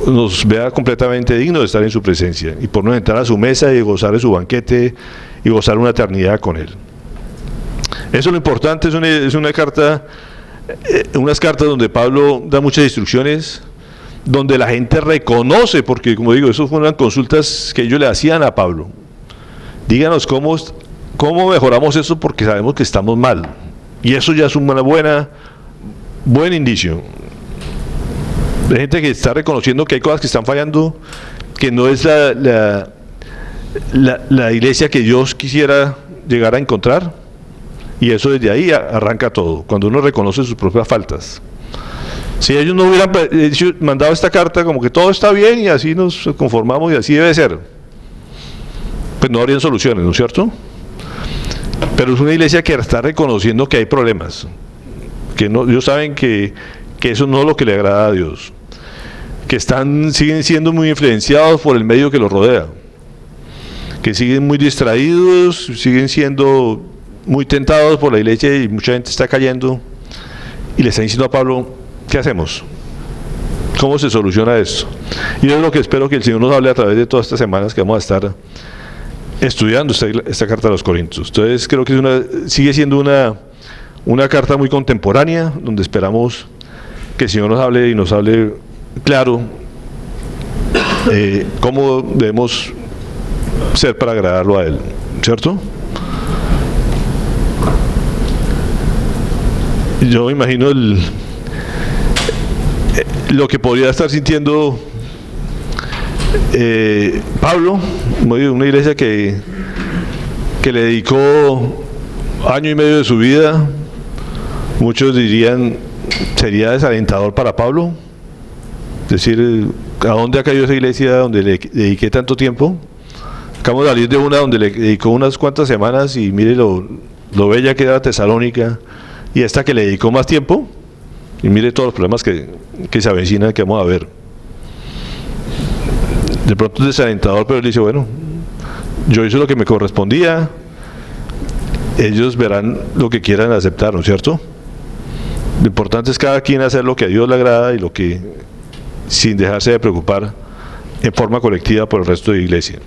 nos vea completamente dignos de estar en su presencia y por no entrar a su mesa y gozar de su banquete y gozar una eternidad con Él. Eso es lo importante. Es una carta, unas cartas donde Pablo da muchas instrucciones, donde la gente reconoce, porque como digo, eso fueron consultas que ellos le hacían a Pablo. Díganos cómo mejoramos eso, porque sabemos que estamos mal. Y eso ya es un buen indicio. Hay gente que está reconociendo que hay cosas que están fallando, que no es la iglesia que Dios quisiera llegar a encontrar. Y eso desde ahí arranca todo, cuando uno reconoce sus propias faltas. Si ellos no hubieran mandado esta carta como que todo está bien y así nos conformamos y así debe ser, pues no habrían soluciones, ¿no es cierto? Pero es una iglesia que está reconociendo que hay problemas, que ellos saben que eso no es lo que le agrada a Dios, que siguen siendo muy influenciados por el medio que los rodea, que siguen muy distraídos, siguen siendo muy tentados por la iglesia y mucha gente está cayendo, y le está diciendo a Pablo, ¿qué hacemos? ¿Cómo se soluciona esto? Y es lo que espero que el Señor nos hable a través de todas estas semanas que vamos a estar estudiando esta carta a los Corintios. Entonces creo que sigue siendo una carta muy contemporánea, donde esperamos que el Señor nos hable y nos hable claro cómo debemos ser para agradarlo a Él, ¿cierto? Yo me imagino lo que podría estar sintiendo Pablo, una iglesia que le dedicó año y medio de su vida. Muchos dirían, sería desalentador para Pablo decir, ¿a dónde ha caído esa iglesia donde le dediqué tanto tiempo? Acabamos de salir de una donde le dedicó unas cuantas semanas y mire lo bella que era Tesalónica, y esta que le dedicó más tiempo, y mire todos los problemas que se avecinan, que vamos a ver. De pronto es desalentador, pero él dice, bueno, yo hice lo que me correspondía, ellos verán lo que quieran aceptar, ¿no es cierto? Lo importante es cada quien hacer lo que a Dios le agrada y lo que, sin dejarse de preocupar en forma colectiva por el resto de la iglesia.